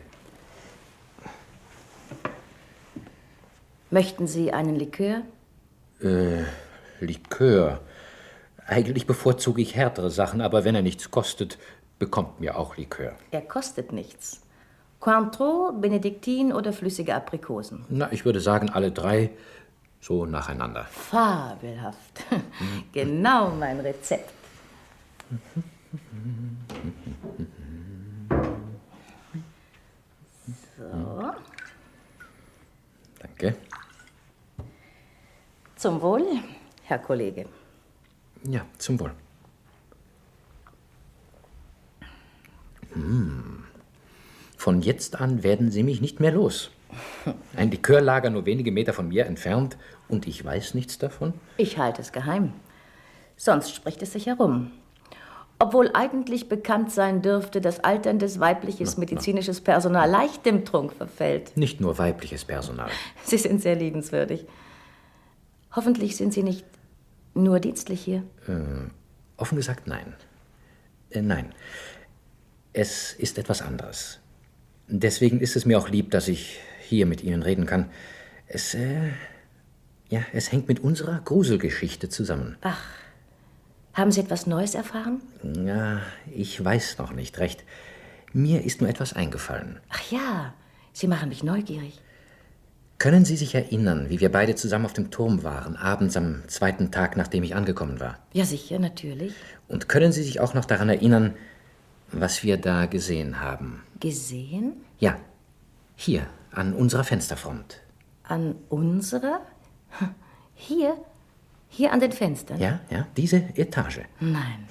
Möchten Sie einen Likör? Likör. Eigentlich bevorzuge ich härtere Sachen, aber wenn er nichts kostet, bekommt mir auch Likör. Er kostet nichts. Cointreau, Benediktin oder flüssige Aprikosen? Na, ich würde sagen, alle drei so nacheinander. Fabelhaft. Genau mein Rezept. So. Danke. Zum Wohl, Herr Kollege. Ja, zum Wohl. Von jetzt an werden Sie mich nicht mehr los. Ein Likörlager nur wenige Meter von mir entfernt und ich weiß nichts davon? Ich halte es geheim. Sonst spricht es sich herum. Obwohl eigentlich bekannt sein dürfte, dass alterndes weibliches medizinisches Personal leicht dem Trunk verfällt. Nicht nur weibliches Personal. Sie sind sehr liebenswürdig. Hoffentlich sind Sie nicht nur dienstlich hier. Offen gesagt, nein. Nein. Es ist etwas anderes. Deswegen ist es mir auch lieb, dass ich hier mit Ihnen reden kann. Es hängt mit unserer Gruselgeschichte zusammen. Ach, haben Sie etwas Neues erfahren? Ja, ich weiß noch nicht recht. Mir ist nur etwas eingefallen. Ach ja, Sie machen mich neugierig. Können Sie sich erinnern, wie wir beide zusammen auf dem Turm waren, abends am 2. Tag, nachdem ich angekommen war? Ja, sicher, natürlich. Und können Sie sich auch noch daran erinnern, was wir da gesehen haben? Gesehen? Ja, hier, an unserer Fensterfront. An unserer? Hier? Hier an den Fenstern? Ja, diese Etage. Nein.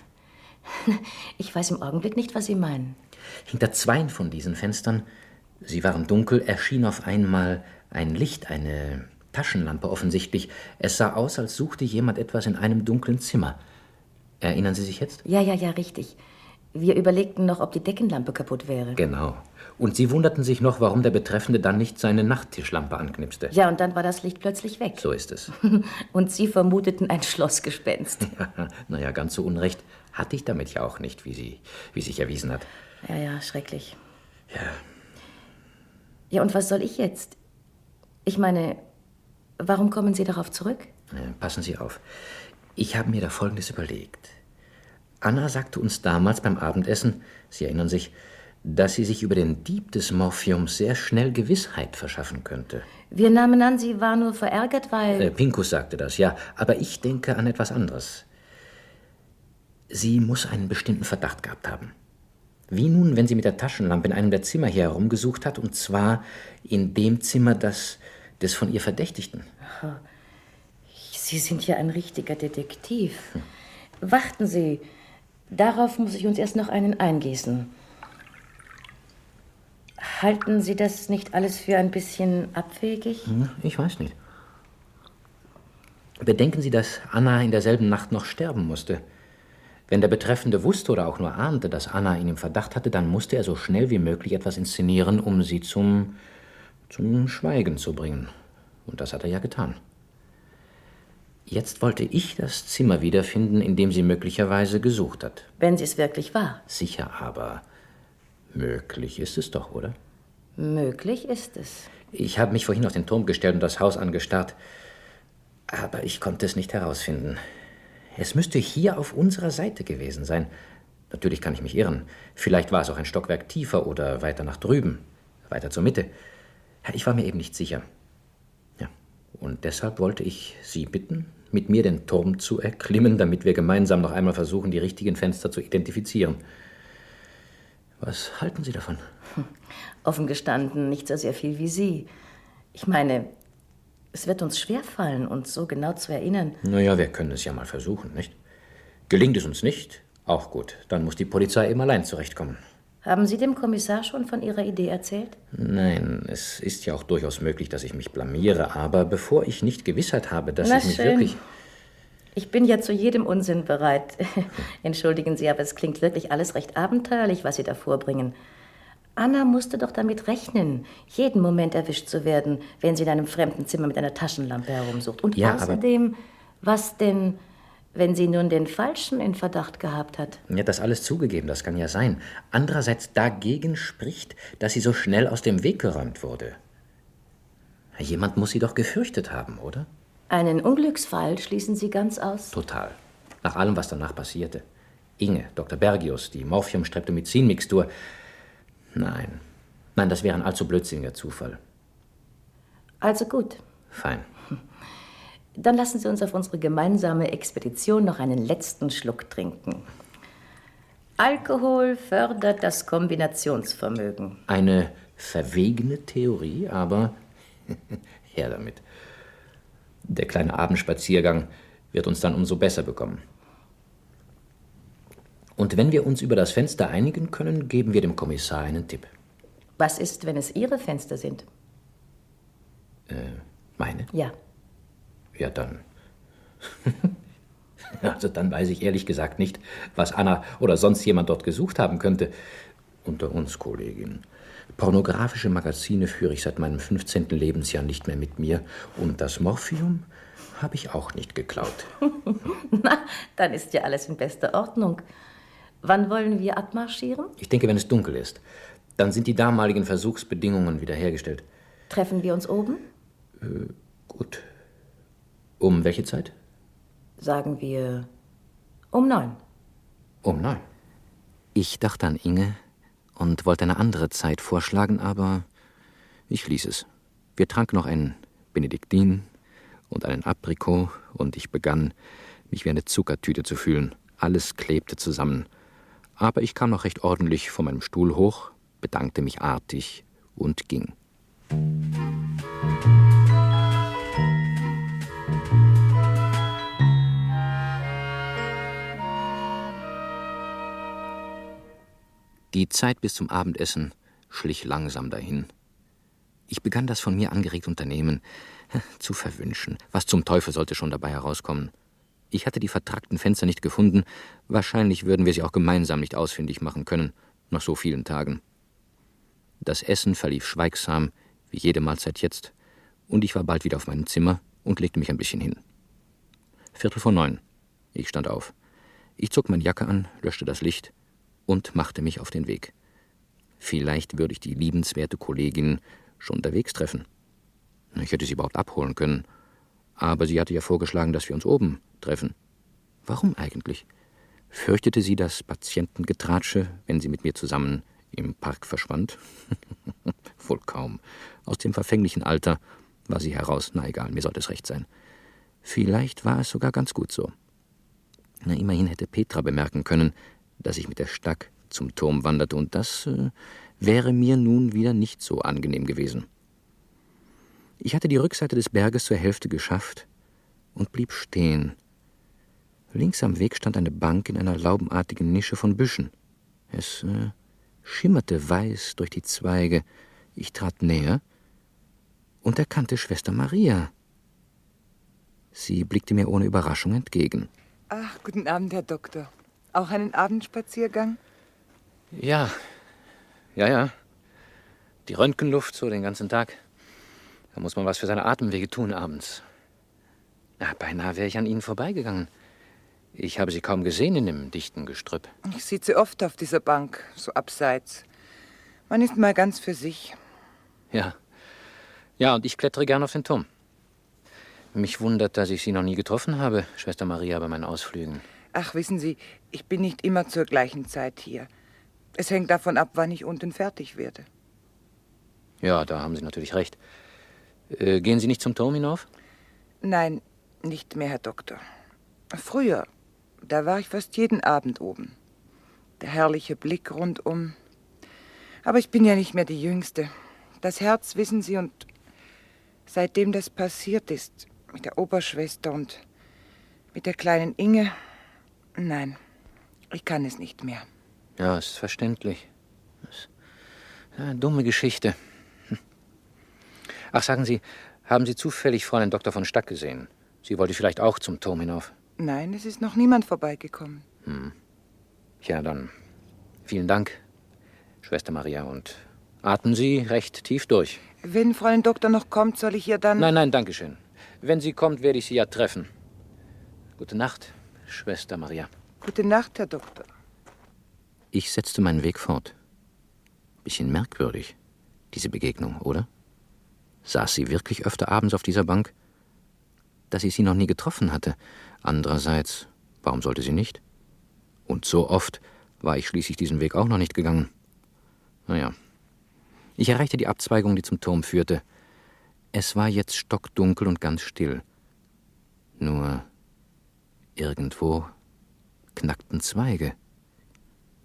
Ich weiß im Augenblick nicht, was Sie meinen. Hinter 2 von diesen Fenstern, sie waren dunkel, erschien auf einmal ein Licht, eine Taschenlampe offensichtlich. Es sah aus, als suchte jemand etwas in einem dunklen Zimmer. Erinnern Sie sich jetzt? Ja, richtig. Wir überlegten noch, ob die Deckenlampe kaputt wäre. Genau. Und Sie wunderten sich noch, warum der Betreffende dann nicht seine Nachttischlampe anknipste. Ja, und dann war das Licht plötzlich weg. So ist es. Und Sie vermuteten ein Schlossgespenst. Naja, ganz so Unrecht hatte ich damit ja auch nicht, wie sich erwiesen hat. Ja, schrecklich. Ja. Ja, und was soll ich jetzt? Ich meine, warum kommen Sie darauf zurück? Passen Sie auf. Ich habe mir da Folgendes überlegt. Anna sagte uns damals beim Abendessen, Sie erinnern sich, dass sie sich über den Dieb des Morphiums sehr schnell Gewissheit verschaffen könnte. Wir nahmen an, sie war nur verärgert, weil... Pinkus sagte das, ja, aber ich denke an etwas anderes. Sie muss einen bestimmten Verdacht gehabt haben. Wie nun, wenn sie mit der Taschenlampe in einem der Zimmer hier herumgesucht hat, und zwar in dem Zimmer, des von ihr Verdächtigten. Sie sind ja ein richtiger Detektiv. Warten Sie, darauf muss ich uns erst noch einen eingießen. Halten Sie das nicht alles für ein bisschen abwegig? Ich weiß nicht. Bedenken Sie, dass Anna in derselben Nacht noch sterben musste. Wenn der Betreffende wusste oder auch nur ahnte, dass Anna ihn im Verdacht hatte, dann musste er so schnell wie möglich etwas inszenieren, um sie zum Schweigen zu bringen. Und das hat er ja getan. Jetzt wollte ich das Zimmer wiederfinden, in dem sie möglicherweise gesucht hat. Wenn sie es wirklich war. Sicher, aber möglich ist es doch, oder? Möglich ist es. Ich habe mich vorhin auf den Turm gestellt und das Haus angestarrt, aber ich konnte es nicht herausfinden. Es müsste hier auf unserer Seite gewesen sein. Natürlich kann ich mich irren. Vielleicht war es auch ein Stockwerk tiefer oder weiter nach drüben, weiter zur Mitte. Ich war mir eben nicht sicher. Ja, und deshalb wollte ich Sie bitten, mit mir den Turm zu erklimmen, damit wir gemeinsam noch einmal versuchen, die richtigen Fenster zu identifizieren. Was halten Sie davon? Offen gestanden, nicht so sehr viel wie Sie. Ich meine, Es wird uns schwerfallen, uns so genau zu erinnern. Naja, wir können es ja mal versuchen, nicht? Gelingt es uns nicht? Auch gut. Dann muss die Polizei eben allein zurechtkommen. Haben Sie dem Kommissar schon von Ihrer Idee erzählt? Nein, es ist ja auch durchaus möglich, dass ich mich blamiere. Aber bevor ich nicht Gewissheit habe, dass Na ich mich schön. wirklich... Ich bin ja zu jedem Unsinn bereit. Entschuldigen Sie, aber es klingt wirklich alles recht abenteuerlich, was Sie da vorbringen. Anna musste doch damit rechnen, jeden Moment erwischt zu werden, wenn sie in einem fremden Zimmer mit einer Taschenlampe herumsucht. Und Ja, außerdem, was denn, wenn sie nun den Falschen in Verdacht gehabt hat? Ja, das alles zugegeben, das kann ja sein. Andererseits dagegen spricht, dass sie so schnell aus dem Weg geräumt wurde. Jemand muss sie doch gefürchtet haben, oder? Einen Unglücksfall schließen Sie ganz aus? Total. Nach allem, was danach passierte. Inge, Dr. Bergius, die Morphium-Streptomycin-Mixtur. Nein, das wäre ein allzu blödsinniger Zufall. Also gut. Fein. Dann lassen Sie uns auf unsere gemeinsame Expedition noch einen letzten Schluck trinken. Alkohol fördert das Kombinationsvermögen. Eine verwegene Theorie, aber her damit. Der kleine Abendspaziergang wird uns dann umso besser bekommen. Und wenn wir uns über das Fenster einigen können, geben wir dem Kommissar einen Tipp. Was ist, wenn es Ihre Fenster sind? Meine? Ja. Ja, dann. Also dann weiß ich ehrlich gesagt nicht, was Anna oder sonst jemand dort gesucht haben könnte. Unter uns, Kollegin. Pornografische Magazine führe ich seit meinem 15. Lebensjahr nicht mehr mit mir. Und das Morphium habe ich auch nicht geklaut. Na, dann ist ja alles in bester Ordnung. Wann wollen wir abmarschieren? Ich denke, wenn es dunkel ist. Dann sind die damaligen Versuchsbedingungen wiederhergestellt. Treffen wir uns oben? Gut. Um welche Zeit? Sagen wir um 9. Um 9. Ich dachte an Inge und wollte eine andere Zeit vorschlagen, aber ich ließ es. Wir tranken noch einen Benediktin und einen Aprikot und ich begann, mich wie eine Zuckertüte zu fühlen. Alles klebte zusammen. Aber ich kam noch recht ordentlich von meinem Stuhl hoch, bedankte mich artig und ging. Die Zeit bis zum Abendessen schlich langsam dahin. Ich begann das von mir angeregte Unternehmen zu verwünschen. Was zum Teufel sollte schon dabei herauskommen? Ich hatte die vertrackten Fenster nicht gefunden. Wahrscheinlich würden wir sie auch gemeinsam nicht ausfindig machen können, nach so vielen Tagen. Das Essen verlief schweigsam, wie jede Mahlzeit jetzt, und ich war bald wieder auf meinem Zimmer und legte mich ein bisschen hin. 8:45. Ich stand auf. Ich zog meine Jacke an, löschte das Licht und machte mich auf den Weg. Vielleicht würde ich die liebenswerte Kollegin schon unterwegs treffen. Ich hätte sie überhaupt abholen können. Aber sie hatte ja vorgeschlagen, dass wir uns oben treffen. Warum eigentlich? Fürchtete sie das Patientengetratsche, wenn sie mit mir zusammen im Park verschwand? Wohl kaum. Aus dem verfänglichen Alter war sie heraus. Na egal, mir sollte es recht sein. Vielleicht war es sogar ganz gut so. Na, immerhin hätte Petra bemerken können, dass ich mit der Stack zum Turm wanderte, und das wäre mir nun wieder nicht so angenehm gewesen. Ich hatte die Rückseite des Berges zur Hälfte geschafft und blieb stehen. Links am Weg stand eine Bank in einer laubenartigen Nische von Büschen. Es schimmerte weiß durch die Zweige. Ich trat näher und erkannte Schwester Maria. Sie blickte mir ohne Überraschung entgegen. Ach, guten Abend, Herr Doktor. Auch einen Abendspaziergang? Ja. Die Röntgenluft so den ganzen Tag. Da muss man was für seine Atemwege tun abends. Na, beinahe wäre ich an Ihnen vorbeigegangen. Ich habe Sie kaum gesehen in dem dichten Gestrüpp. Ich sitze oft auf dieser Bank, so abseits. Man ist mal ganz für sich. Ja, und ich klettere gern auf den Turm. Mich wundert, dass ich Sie noch nie getroffen habe, Schwester Maria, bei meinen Ausflügen. Ach, wissen Sie, ich bin nicht immer zur gleichen Zeit hier. Es hängt davon ab, wann ich unten fertig werde. Ja, da haben Sie natürlich recht. Gehen Sie nicht zum Turm hinauf? Nein, nicht mehr, Herr Doktor. Früher, da war ich fast jeden Abend oben. Der herrliche Blick rundum. Aber ich bin ja nicht mehr die Jüngste. Das Herz, wissen Sie, und Seitdem das passiert ist, mit der Oberschwester und mit der kleinen Inge, nein, ich kann es nicht mehr. Ja, ist verständlich. Ja, dumme Geschichte. Ach, sagen Sie, haben Sie zufällig Fräulein Dr. von Stack gesehen? Sie wollte vielleicht auch zum Turm hinauf. Nein, es ist noch niemand vorbeigekommen. Ja, dann vielen Dank, Schwester Maria, und atmen Sie recht tief durch. Wenn Fräulein Doktor noch kommt, soll ich ihr dann... Nein, danke schön. Wenn sie kommt, werde ich sie ja treffen. Gute Nacht, Schwester Maria. Gute Nacht, Herr Doktor. Ich setzte meinen Weg fort. Bisschen merkwürdig, diese Begegnung, oder? Saß sie wirklich öfter abends auf dieser Bank? Dass ich sie noch nie getroffen hatte. Andererseits, warum sollte sie nicht? Und so oft war ich schließlich diesen Weg auch noch nicht gegangen. Naja, ich erreichte die Abzweigung, die zum Turm führte. Es war jetzt stockdunkel und ganz still. Nur irgendwo knackten Zweige.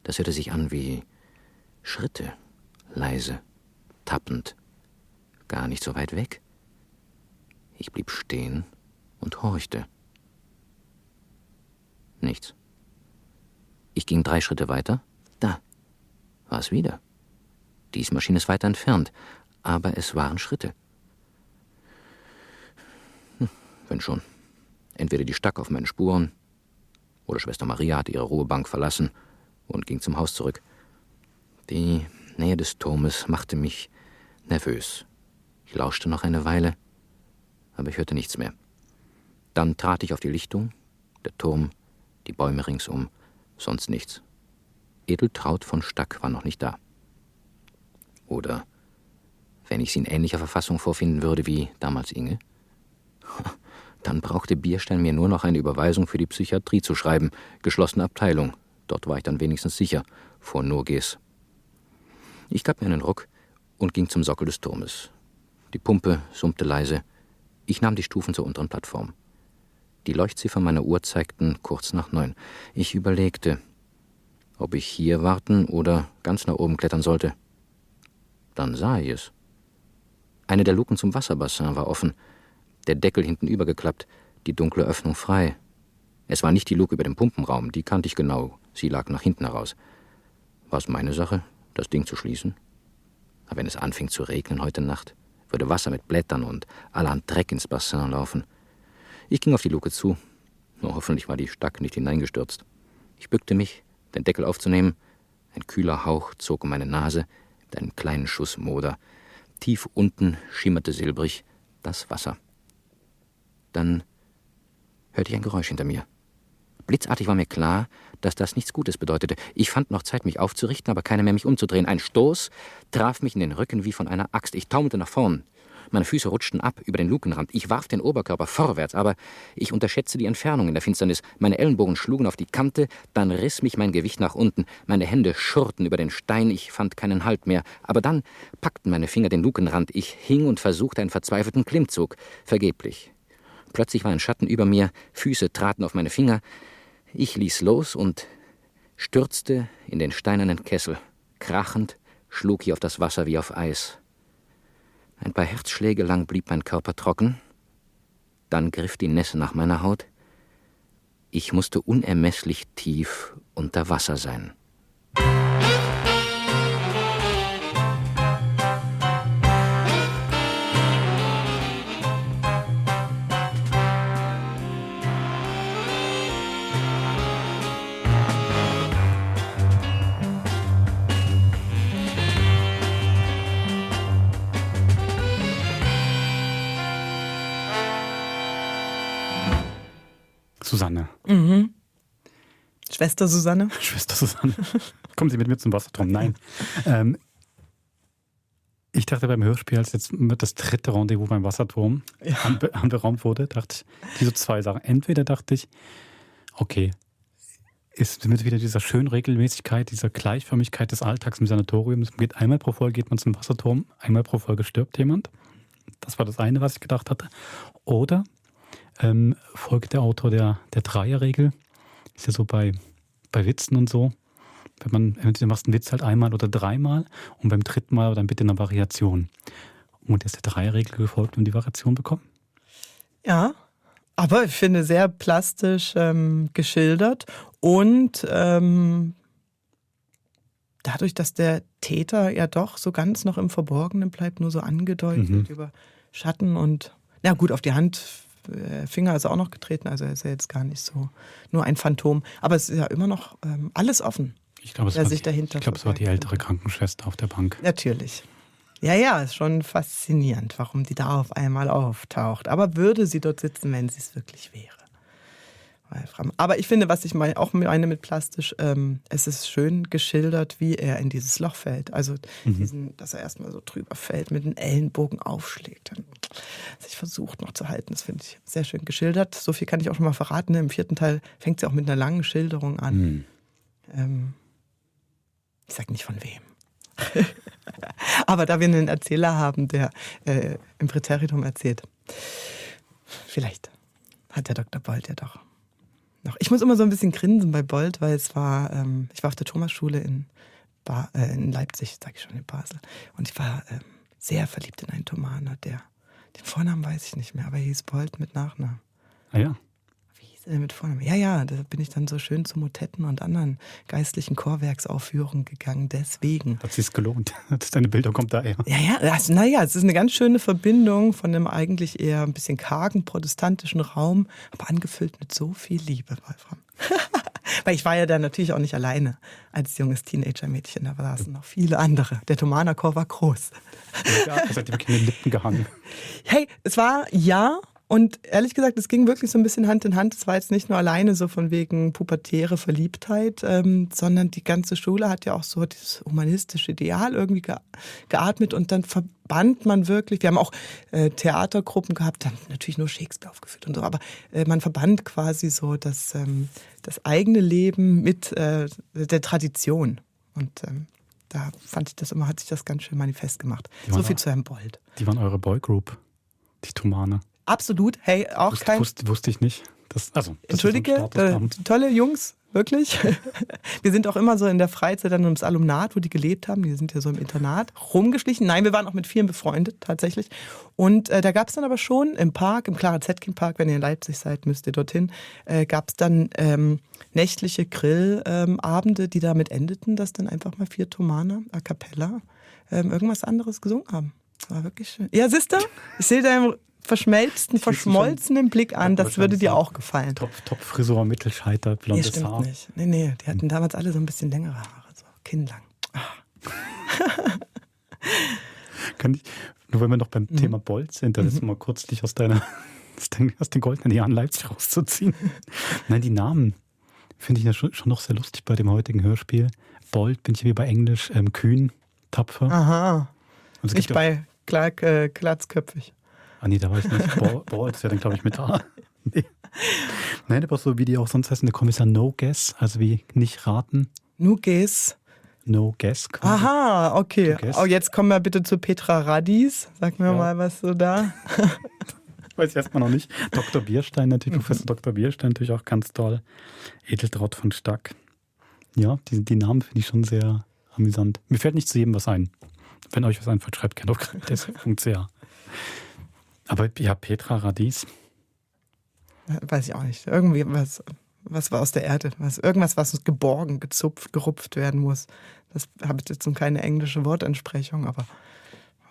Das hörte sich an wie Schritte, leise, tappend, gar nicht so weit weg. Ich blieb stehen und horchte. Nichts. Ich ging 3 Schritte weiter. Da war es wieder. Diesmal schien es weiter entfernt, aber es waren Schritte. Wenn schon. Entweder die Stack auf meinen Spuren oder Schwester Maria hatte ihre Ruhebank verlassen und ging zum Haus zurück. Die Nähe des Turmes machte mich nervös. Ich lauschte noch eine Weile, aber ich hörte nichts mehr. Dann trat ich auf die Lichtung, der Turm, die Bäume ringsum, sonst nichts. Edeltraud von Stack war noch nicht da. Oder wenn ich sie in ähnlicher Verfassung vorfinden würde wie damals Inge, dann brauchte Bierstein mir nur noch eine Überweisung für die Psychiatrie zu schreiben, geschlossene Abteilung. Dort war ich dann wenigstens sicher, vor Nurges. Ich gab mir einen Ruck und ging zum Sockel des Turmes. Die Pumpe summte leise. Ich nahm die Stufen zur unteren Plattform. Die Leuchtziffern meiner Uhr zeigten kurz nach 9. Ich überlegte, ob ich hier warten oder ganz nach oben klettern sollte. Dann sah ich es. Eine der Luken zum Wasserbassin war offen, der Deckel hinten übergeklappt, die dunkle Öffnung frei. Es war nicht die Luke über dem Pumpenraum, die kannte ich genau, sie lag nach hinten heraus. War es meine Sache, das Ding zu schließen? Aber wenn es anfing zu regnen heute Nacht, würde Wasser mit Blättern und allerhand Dreck ins Bassin laufen. Ich ging auf die Luke zu, nur hoffentlich war die Stack nicht hineingestürzt. Ich bückte mich, den Deckel aufzunehmen. Ein kühler Hauch zog um meine Nase mit einem kleinen Schuss Moder. Tief unten schimmerte silbrig das Wasser. Dann hörte ich ein Geräusch hinter mir. Blitzartig war mir klar, dass das nichts Gutes bedeutete. Ich fand noch Zeit, mich aufzurichten, aber keine mehr, mich umzudrehen. Ein Stoß traf mich in den Rücken wie von einer Axt. Ich taumelte nach vorn. Meine Füße rutschten ab über den Lukenrand. Ich warf den Oberkörper vorwärts, aber ich unterschätzte die Entfernung in der Finsternis. Meine Ellenbogen schlugen auf die Kante, dann riss mich mein Gewicht nach unten. Meine Hände schurrten über den Stein, ich fand keinen Halt mehr. Aber dann packten meine Finger den Lukenrand. Ich hing und versuchte einen verzweifelten Klimmzug. Vergeblich. Plötzlich war ein Schatten über mir, Füße traten auf meine Finger. Ich ließ los und stürzte in den steinernen Kessel. Krachend schlug ich auf das Wasser wie auf Eis. Ein paar Herzschläge lang blieb mein Körper trocken. Dann griff die Nässe nach meiner Haut. Ich musste unermesslich tief unter Wasser sein. Susanne. Mhm. Schwester Susanne? Schwester Susanne. Kommen Sie mit mir zum Wasserturm? Nein. Ich dachte beim Hörspiel, als jetzt das 3. Rendezvous beim Wasserturm anberaumt wurde, dachte ich, diese 2 Sachen. Entweder dachte ich, okay, ist mit wieder dieser schönen Regelmäßigkeit, dieser Gleichförmigkeit des Alltags im Sanatorium. Es geht einmal pro Folge, geht man zum Wasserturm, einmal pro Folge stirbt jemand. Das war das eine, was ich gedacht hatte. Oder folgt der Autor der Dreierregel. Ist ja so bei Witzen und so. Wenn du machst einen Witz halt einmal oder 3-mal und beim 3. Mal dann bitte eine Variation. Und ist der Dreierregel gefolgt und die Variation bekommen? Ja, aber ich finde sehr plastisch geschildert und dadurch, dass der Täter ja doch so ganz noch im Verborgenen bleibt, nur so angedeutet über Schatten und, na gut, auf die Finger ist er auch noch getreten, also er ist ja jetzt gar nicht so nur ein Phantom. Aber es ist ja immer noch alles offen. Ich glaube, es war die ältere Krankenschwester auf der Bank. Natürlich. Ja, ist schon faszinierend, warum die da auf einmal auftaucht. Aber würde sie dort sitzen, wenn sie es wirklich wäre? Aber ich finde, was ich auch meine mit plastisch, es ist schön geschildert, wie er in dieses Loch fällt. Also, dass er erstmal so drüber fällt, mit den Ellenbogen aufschlägt, dann sich versucht noch zu halten. Das finde ich sehr schön geschildert. So viel kann ich auch schon mal verraten. Im 4. Teil fängt sie auch mit einer langen Schilderung an. Ich sage nicht von wem. Aber da wir einen Erzähler haben, der im Präteritum erzählt, vielleicht hat der Dr. Bold ja doch noch. Ich muss immer so ein bisschen grinsen bei Bold, weil ich war auf der Thomasschule in Leipzig, sage ich schon, in Basel. Und ich war sehr verliebt in einen Thomaner, den Vornamen weiß ich nicht mehr, aber er hieß Bold mit Nachnamen. Ah ja. Mit Vornamen. Ja, da bin ich dann so schön zu Motetten und anderen geistlichen Chorwerksaufführungen gegangen, deswegen. Hat sich's gelohnt? Deine Bildung kommt daher. Ja, es ist eine ganz schöne Verbindung von einem eigentlich eher ein bisschen kargen protestantischen Raum, aber angefüllt mit so viel Liebe, Wolfram. Weil ich war ja da natürlich auch nicht alleine als junges Teenager-Mädchen, da saßen noch viele andere. Der Thomanerchor war groß. Ja, das hat dir wirklich in den Lippen gehangen. Hey, es war und ehrlich gesagt, es ging wirklich so ein bisschen Hand in Hand. Es war jetzt nicht nur alleine so von wegen pubertäre Verliebtheit, sondern die ganze Schule hat ja auch so dieses humanistische Ideal irgendwie geatmet und dann verband man wirklich, wir haben auch Theatergruppen gehabt, dann natürlich nur Shakespeare aufgeführt und so, aber man verband quasi so das eigene Leben mit der Tradition. Und da fand ich das immer, hat sich das ganz schön manifest gemacht. So viel zu Herrn Bold. Die waren eure Boygroup, die Thomaner. Absolut, hey, auch Wusste ich nicht. Entschuldige, tolle Jungs, wirklich. Wir sind auch immer so in der Freizeit dann ums Alumnat, wo die gelebt haben, die sind ja so im Internat, rumgeschlichen. Nein, wir waren auch mit vielen befreundet, tatsächlich. Und da gab es dann aber schon im Park, im Clara Zetkin-Park, wenn ihr in Leipzig seid, müsst ihr dorthin, gab es dann nächtliche Grillabende, die damit endeten, dass dann einfach mal 4 Thomaner a cappella irgendwas anderes gesungen haben. Das war wirklich schön. Ja, siehst du? Ich sehe deinen verschmolzenen Blick an, das würde dir auch gefallen. Top-Frisur, Mittelscheiter, blondes Haar. Nicht. Nee, die hatten damals alle so ein bisschen längere Haare, so kinnlang. Nur wenn wir noch beim Thema Bold sind, dann ist mal kurz dich aus den goldenen Jahren Leipzig rauszuziehen. Nein, die Namen finde ich ja schon noch sehr lustig bei dem heutigen Hörspiel. Bold bin ich wie bei Englisch, kühn, tapfer. Aha. Nicht bei glatzköpfig. Ah nee, da war ich nicht. Bold ist ja dann, glaube ich, mit A. Nee. Nein, aber so wie die auch sonst heißen, der Kommissar No Guess, also wie nicht raten. No Guess. No Guess. Quasi. Aha, okay. Oh, jetzt kommen wir bitte zu Petra Radis. Sag mir mal, was so da. Weiß ich erstmal noch nicht. Dr. Bierstein natürlich, Professor Dr. Bierstein natürlich auch ganz toll. Edeltraut von Stack. Ja, die Namen finde ich schon sehr amüsant. Mir fällt nicht zu jedem was ein. Wenn euch was einfällt, schreibt gerne auf kreativ.ch. Aber ja, Petra Radis. Weiß ich auch nicht. Irgendwie was war aus der Erde. Irgendwas, was geborgen, gerupft werden muss. Das habe ich jetzt so keine englische Wortentsprechung, aber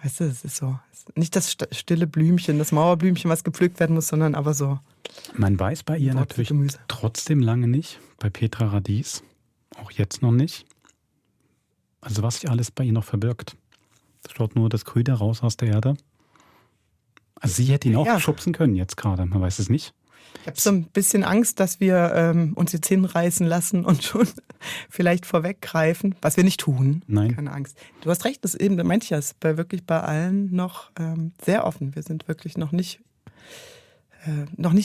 weißt du, es ist so. Nicht das stille Blümchen, das Mauerblümchen, was gepflückt werden muss, sondern aber so. Man weiß bei ihr natürlich trotzdem lange nicht, bei Petra Radis, auch jetzt noch nicht, also was sich alles bei ihr noch verbirgt. Da schaut nur das Grüne raus aus der Erde. Also sie hätte ihn auch schubsen können jetzt gerade, man weiß es nicht. Ich habe so ein bisschen Angst, dass wir uns jetzt hinreißen lassen und schon vielleicht vorweggreifen, was wir nicht tun. Nein. Keine Angst. Du hast recht, das eben, da meinte ich ja, ist wirklich bei allen noch sehr offen. Wir sind wirklich noch nicht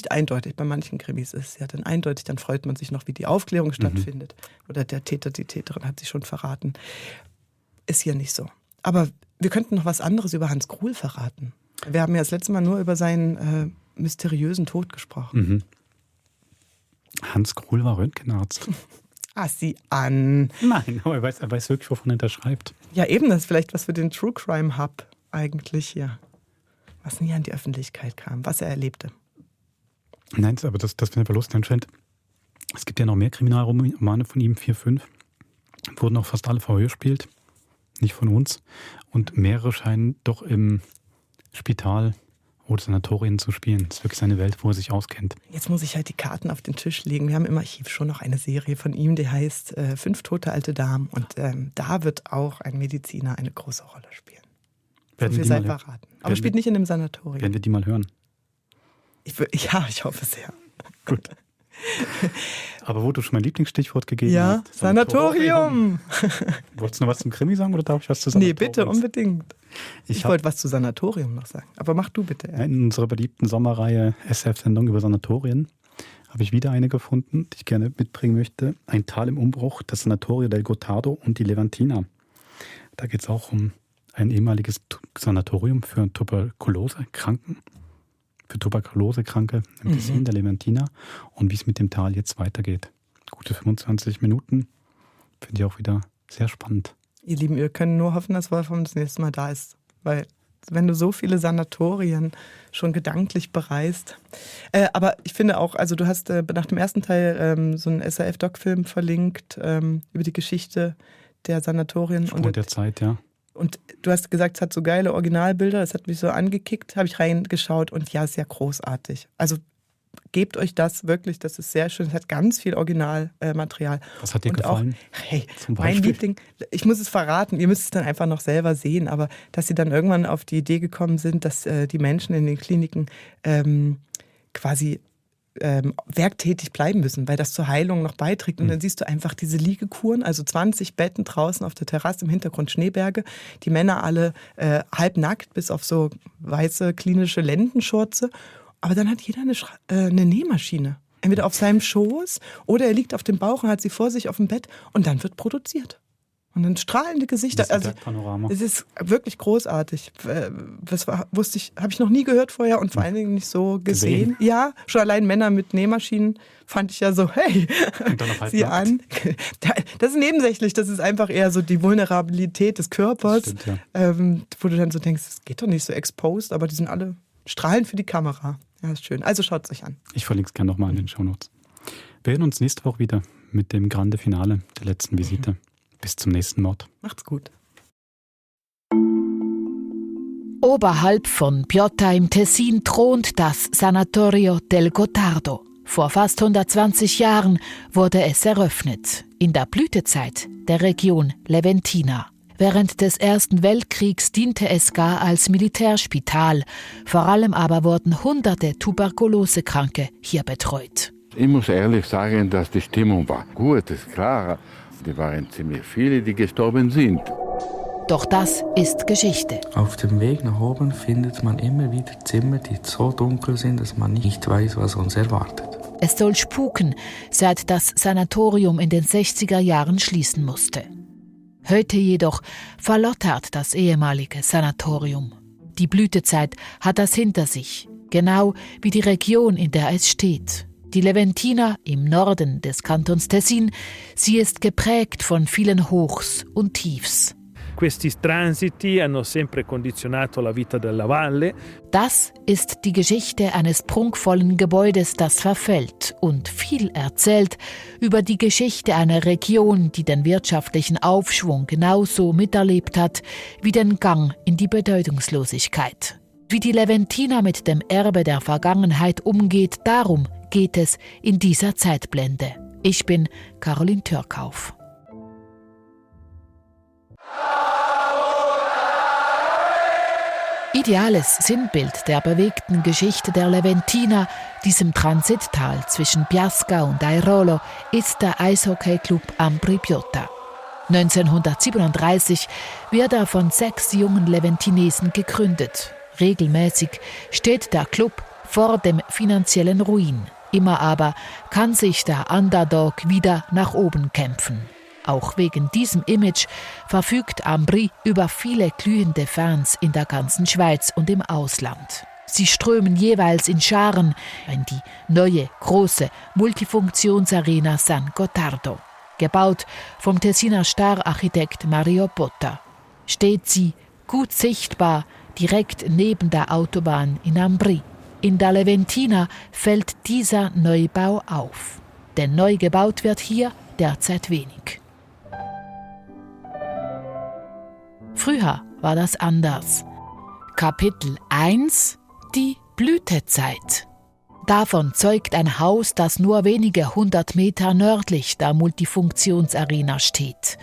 eindeutig. Bei manchen Krimis ist es ja dann eindeutig, dann freut man sich noch, wie die Aufklärung stattfindet. Oder der Täter, die Täterin hat sich schon verraten. Ist hier nicht so. Aber wir könnten noch was anderes über Hans Gruhl verraten. Wir haben ja das letzte Mal nur über seinen mysteriösen Tod gesprochen. Hans Gruhl war Röntgenarzt. Sieh an. Nein, aber er weiß wirklich, wovon er schreibt. Ja, eben, das ist vielleicht was für den True Crime Hub. eigentlich hier, was nie an die Öffentlichkeit kam, was er erlebte. Nein, aber das finde ich aber lustig anscheinend. Es gibt ja noch mehr Kriminalromane von ihm, 4, 5. Wurden auch fast alle verhörspielt, nicht von uns. Und mehrere scheinen doch im Spital oder Sanatorien zu spielen. Das ist wirklich seine Welt, wo er sich auskennt. Jetzt muss ich halt die Karten auf den Tisch legen. Wir haben im Archiv schon noch eine Serie von ihm, die heißt 5 tote alte Damen. Und da wird auch ein Mediziner eine große Rolle spielen. So viel sei verraten. Aber er spielt nicht in dem Sanatorium. Werden wir die mal hören? Ich hoffe sehr. Gut. Aber wo du schon mein Lieblingsstichwort gegeben hast. Ja, Sanatorium. Wolltest du noch was zum Krimi sagen oder darf ich was zu Sanatorium? Nee, bitte, unbedingt. Ich wollte was zu Sanatorium noch sagen. Aber mach du bitte. Ja. In unserer beliebten Sommerreihe SF-Sendung über Sanatorien habe ich wieder eine gefunden, die ich gerne mitbringen möchte. Ein Tal im Umbruch, das Sanatorio del Gotardo und die Levantina. Da geht es auch um ein ehemaliges Sanatorium für Tuberkulosekranke im Tessin, der Levantina, und wie es mit dem Tal jetzt weitergeht. Gute 25 Minuten, finde ich auch wieder sehr spannend. Ihr Lieben, wir können nur hoffen, dass Wolfram das nächste Mal da ist, weil wenn du so viele Sanatorien schon gedanklich bereist. Aber ich finde auch, also du hast nach dem ersten Teil so einen SRF-Doc-Film verlinkt über die Geschichte der Sanatorien. Spur der Zeit, ja. Und du hast gesagt, es hat so geile Originalbilder, das hat mich so angekickt, habe ich reingeschaut und ja, ist ja großartig. Also gebt euch das wirklich, das ist sehr schön, es hat ganz viel Originalmaterial. Was hat dir gefallen? Auch, hey, mein Liebling, ich muss es verraten, ihr müsst es dann einfach noch selber sehen, aber dass sie dann irgendwann auf die Idee gekommen sind, dass die Menschen in den Kliniken quasi werktätig bleiben müssen, weil das zur Heilung noch beiträgt. Und dann siehst du einfach diese Liegekuren, also 20 Betten draußen auf der Terrasse, im Hintergrund Schneeberge, die Männer alle halbnackt, bis auf so weiße klinische Lendenschurze. Aber dann hat jeder eine Nähmaschine. Entweder auf seinem Schoß oder er liegt auf dem Bauch und hat sie vor sich auf dem Bett und dann wird produziert. Und dann strahlende Gesichter. Das ist Panorama. Es ist wirklich großartig. Das habe ich noch nie gehört vorher und vor allen Dingen nicht so gesehen. Ja, schon allein Männer mit Nähmaschinen fand ich ja so, hey, sieh an. Das ist nebensächlich, das ist einfach eher so die Vulnerabilität des Körpers, stimmt, ja. Wo du dann so denkst, das geht doch nicht so exposed, aber die sind alle strahlend für die Kamera. Ja, ist schön. Also schaut es euch an. Ich verlinke es gerne nochmal in den Shownotes. Wir hören uns nächste Woche wieder mit dem Grande Finale der letzten Visite. Bis zum nächsten Mord. Macht's gut. Oberhalb von Piotta im Tessin thront das Sanatorio del Gotardo. Vor fast 120 Jahren wurde es eröffnet, in der Blütezeit der Region Leventina. Während des Ersten Weltkriegs diente es gar als Militärspital. Vor allem aber wurden hunderte Tuberkulosekranke hier betreut. Ich muss ehrlich sagen, dass die Stimmung war gut, ist klar. Die waren ziemlich viele, die gestorben sind. Doch das ist Geschichte. Auf dem Weg nach oben findet man immer wieder Zimmer, die so dunkel sind, dass man nicht weiß, was uns erwartet. Es soll spuken, seit das Sanatorium in den 60er Jahren schließen musste. Heute jedoch verlottert das ehemalige Sanatorium. Die Blütezeit hat das hinter sich, genau wie die Region, in der es steht. Die Leventina im Norden des Kantons Tessin, sie ist geprägt von vielen Hochs und Tiefs. Questi transiti hanno sempre condizionato la vita della valle. Das ist die Geschichte eines prunkvollen Gebäudes, das verfällt und viel erzählt über die Geschichte einer Region, die den wirtschaftlichen Aufschwung genauso miterlebt hat wie den Gang in die Bedeutungslosigkeit. Wie die Leventina mit dem Erbe der Vergangenheit umgeht, darum geht es in dieser Zeitblende. Ich bin Caroline Türkauf. Ideales Sinnbild der bewegten Geschichte der Leventina, diesem Transittal zwischen Biasca und Airolo, ist der Eishockeyclub Ambri Piotta. 1937 wird er von 6 jungen Leventinesen gegründet. Regelmäßig steht der Club vor dem finanziellen Ruin. Immer aber kann sich der Underdog wieder nach oben kämpfen. Auch wegen diesem Image verfügt Ambri über viele glühende Fans in der ganzen Schweiz und im Ausland. Sie strömen jeweils in Scharen in die neue, große Multifunktionsarena San Gotardo. Gebaut vom Tessiner Star-Architekt Mario Botta. Steht sie gut sichtbar direkt neben der Autobahn in Ambri. In der Leventina fällt dieser Neubau auf. Denn neu gebaut wird hier derzeit wenig. Früher war das anders. Kapitel 1: Die Blütezeit. Davon zeugt ein Haus, das nur wenige 100 Meter nördlich der Multifunktionsarena steht.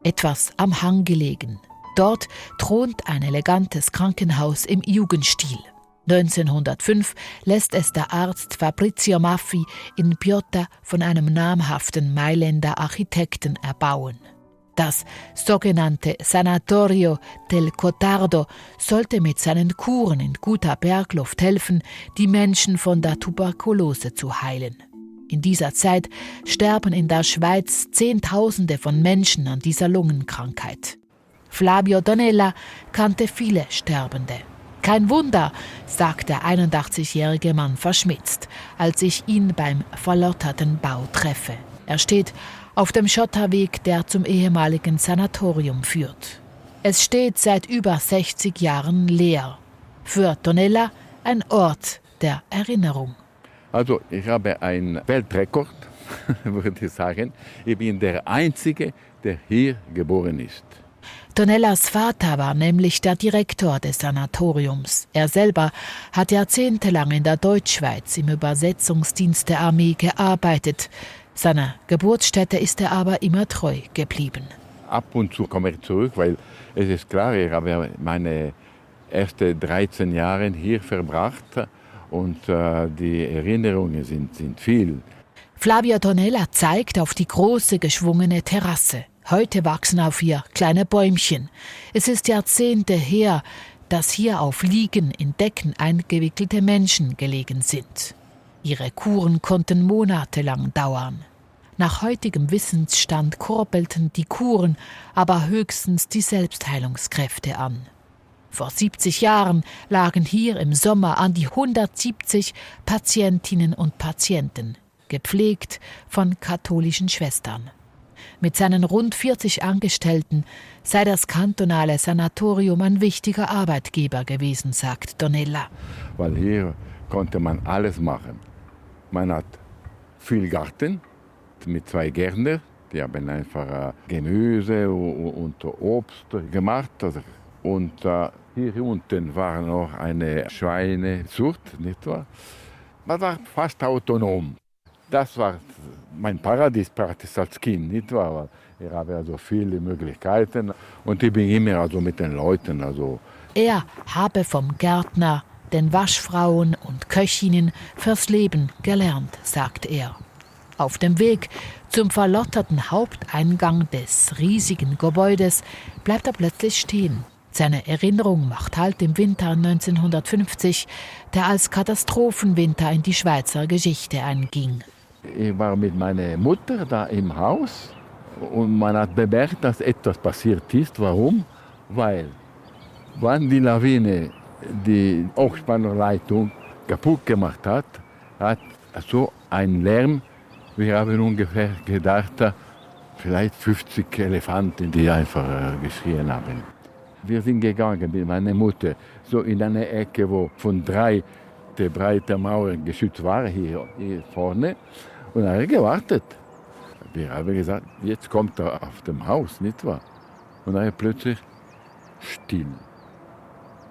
Etwas am Hang gelegen. Dort thront ein elegantes Krankenhaus im Jugendstil. 1905 lässt es der Arzt Fabrizio Maffi in Piotta von einem namhaften Mailänder Architekten erbauen. Das sogenannte Sanatorio del Cotardo sollte mit seinen Kuren in guter Bergluft helfen, die Menschen von der Tuberkulose zu heilen. In dieser Zeit sterben in der Schweiz Zehntausende von Menschen an dieser Lungenkrankheit. Flavio Donella kannte viele Sterbende. Kein Wunder, sagt der 81-jährige Mann verschmitzt, als ich ihn beim verlotterten Bau treffe. Er steht auf dem Schotterweg, der zum ehemaligen Sanatorium führt. Es steht seit über 60 Jahren leer. Für Donella ein Ort der Erinnerung. Also ich habe einen Weltrekord, würde ich sagen. Ich bin der Einzige, der hier geboren ist. Donellas Vater war nämlich der Direktor des Sanatoriums. Er selber hat jahrzehntelang in der Deutschschweiz im Übersetzungsdienst der Armee gearbeitet. Seiner Geburtsstätte ist er aber immer treu geblieben. Ab und zu komme ich zurück, weil es ist klar, ich habe meine ersten 13 Jahre hier verbracht und die Erinnerungen sind viel. Flavio Donella zeigt auf die große geschwungene Terrasse. Heute wachsen auf ihr kleine Bäumchen. Es ist Jahrzehnte her, dass hier auf Liegen in Decken eingewickelte Menschen gelegen sind. Ihre Kuren konnten monatelang dauern. Nach heutigem Wissensstand kurbelten die Kuren aber höchstens die Selbstheilungskräfte an. Vor 70 Jahren lagen hier im Sommer an die 170 Patientinnen und Patienten, gepflegt von katholischen Schwestern. Mit seinen rund 40 Angestellten sei das kantonale Sanatorium ein wichtiger Arbeitgeber gewesen, sagt Donella. Weil hier konnte man alles machen. Man hat viel Garten mit 2 Gärtner, die haben einfach Gemüse und Obst gemacht. Und hier unten war noch eine Schweinezucht, nicht wahr? Man war fast autonom. Das war mein Paradies praktisch als Kind, nicht wahr? Ich habe also viele Möglichkeiten und ich bin immer also mit den Leuten. Also. Er habe vom Gärtner, den Waschfrauen und Köchinnen fürs Leben gelernt, sagt er. Auf dem Weg zum verlotterten Haupteingang des riesigen Gebäudes bleibt er plötzlich stehen. Seine Erinnerung macht Halt im Winter 1950, der als Katastrophenwinter in die Schweizer Geschichte einging. Ich war mit meiner Mutter da im Haus und man hat bemerkt, dass etwas passiert ist. Warum? Weil, wenn die Lawine die Hochspannungsleitung kaputt gemacht hat so ein Lärm, wir haben ungefähr gedacht, vielleicht 50 Elefanten, die einfach geschrien haben. Wir sind gegangen mit meiner Mutter, so in eine Ecke, wo von 3 der breite Mauer geschützt war, hier vorne. Und er hat gewartet. Wir haben gesagt, jetzt kommt er auf dem Haus, nicht wahr? Und er plötzlich still.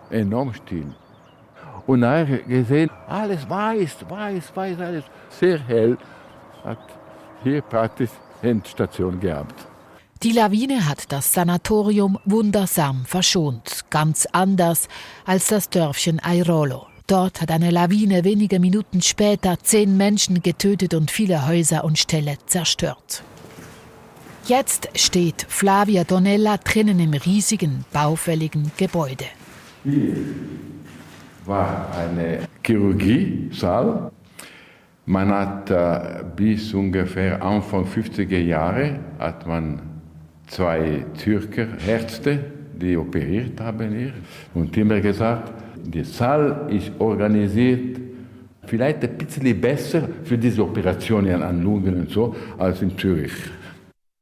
Enorm still. Und er hat gesehen, alles weiß, alles sehr hell. Hat hier praktisch Endstation gehabt. Die Lawine hat das Sanatorium wundersam verschont, ganz anders als das Dörfchen Airolo. Dort hat eine Lawine wenige Minuten später 10 Menschen getötet und viele Häuser und Ställe zerstört. Jetzt steht Flavio Donella drinnen im riesigen, baufälligen Gebäude. Hier war eine Chirurgiesaal. Man hat bis ungefähr Anfang 50er Jahre hat man 2 Zürcher Ärzte, die operiert haben hier, und immer gesagt, der Saal ist organisiert vielleicht ein bisschen besser für diese Operationen an Lungen und so als in Zürich.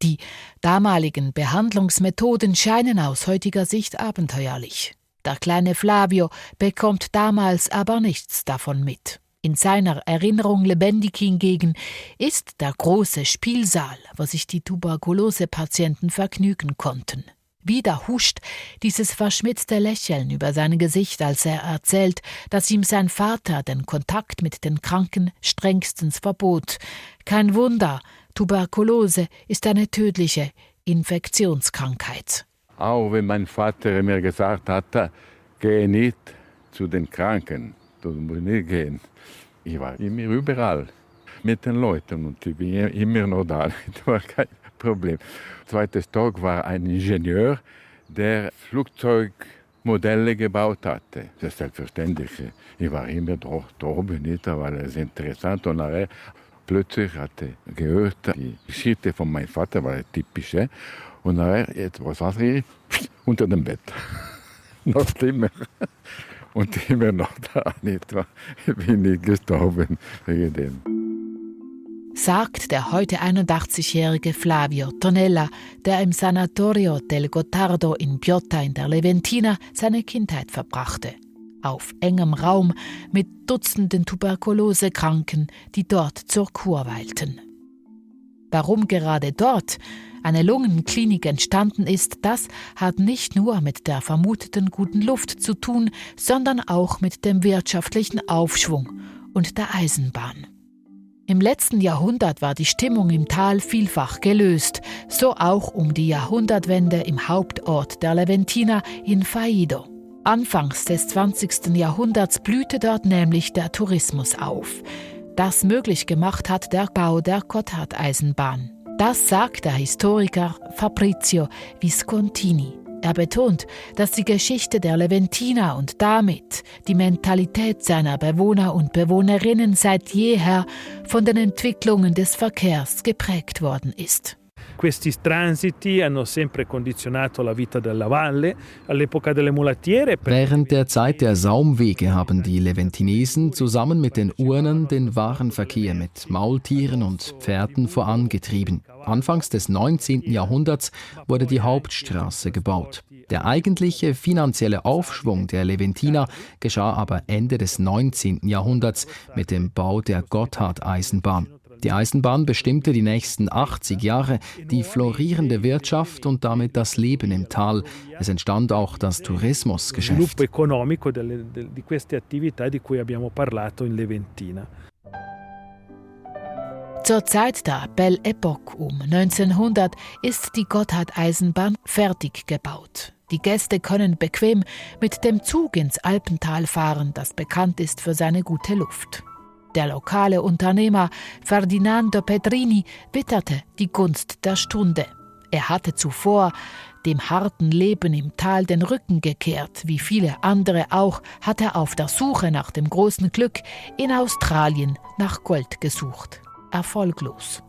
Die damaligen Behandlungsmethoden scheinen aus heutiger Sicht abenteuerlich. Der kleine Flavio bekommt damals aber nichts davon mit. In seiner Erinnerung lebendig hingegen ist der große Spielsaal, wo sich die Tuberkulose-Patienten vergnügen konnten. Wieder huscht dieses verschmitzte Lächeln über sein Gesicht, als er erzählt, dass ihm sein Vater den Kontakt mit den Kranken strengstens verbot. Kein Wunder, Tuberkulose ist eine tödliche Infektionskrankheit. Auch wenn mein Vater mir gesagt hat, geh nicht zu den Kranken, du musst nicht gehen. Ich war immer überall mit den Leuten und ich bin immer noch da, das war kein Problem. Zweites Tag war ein Ingenieur, der Flugzeugmodelle gebaut hatte. Das ist selbstverständlich. Ich war immer da oben, nicht, weil es interessant und nachher plötzlich hatte ich gehört, die Geschichte von meinem Vater war typisch. Und nachher, jetzt, was war ich? Unter dem Bett. Noch schlimmer. Und immer noch da, nicht wahr? Ich bin nicht gestorben wegen dem. Sagt der heute 81-jährige Flavio Tonella, der im Sanatorio del Gottardo in Piotta in der Leventina seine Kindheit verbrachte. Auf engem Raum mit Dutzenden Tuberkulosekranken, die dort zur Kur weilten. Warum gerade dort eine Lungenklinik entstanden ist, das hat nicht nur mit der vermuteten guten Luft zu tun, sondern auch mit dem wirtschaftlichen Aufschwung und der Eisenbahn. Im letzten Jahrhundert war die Stimmung im Tal vielfach gelöst, so auch um die Jahrhundertwende im Hauptort der Leventina in Faido. Anfangs des 20. Jahrhunderts blühte dort nämlich der Tourismus auf. Das möglich gemacht hat der Bau der Gotthardeisenbahn. Das sagt der Historiker Fabrizio Viscontini. Er betont, dass die Geschichte der Leventina und damit die Mentalität seiner Bewohner und Bewohnerinnen seit jeher von den Entwicklungen des Verkehrs geprägt worden ist. Questi transiti hanno sempre condizionato la vita della valle. All'epoca delle mulattiere. Während der Zeit der Saumwege haben die Leventinesen zusammen mit den Urnern den Warenverkehr mit Maultieren und Pferden vorangetrieben. Anfangs des 19. Jahrhunderts wurde die Hauptstraße gebaut. Der eigentliche finanzielle Aufschwung der Leventina geschah aber Ende des 19. Jahrhunderts mit dem Bau der Gotthardeisenbahn. Die Eisenbahn bestimmte die nächsten 80 Jahre die florierende Wirtschaft und damit das Leben im Tal. Es entstand auch das Tourismusgeschäft. Zur Zeit der Belle Époque um 1900 ist die Gotthardeisenbahn fertig gebaut. Die Gäste können bequem mit dem Zug ins Alpental fahren, das bekannt ist für seine gute Luft. Der lokale Unternehmer Ferdinando Pedrini witterte die Gunst der Stunde. Er hatte zuvor dem harten Leben im Tal den Rücken gekehrt. Wie viele andere auch, hat er auf der Suche nach dem großen Glück in Australien nach Gold gesucht. Erfolglos.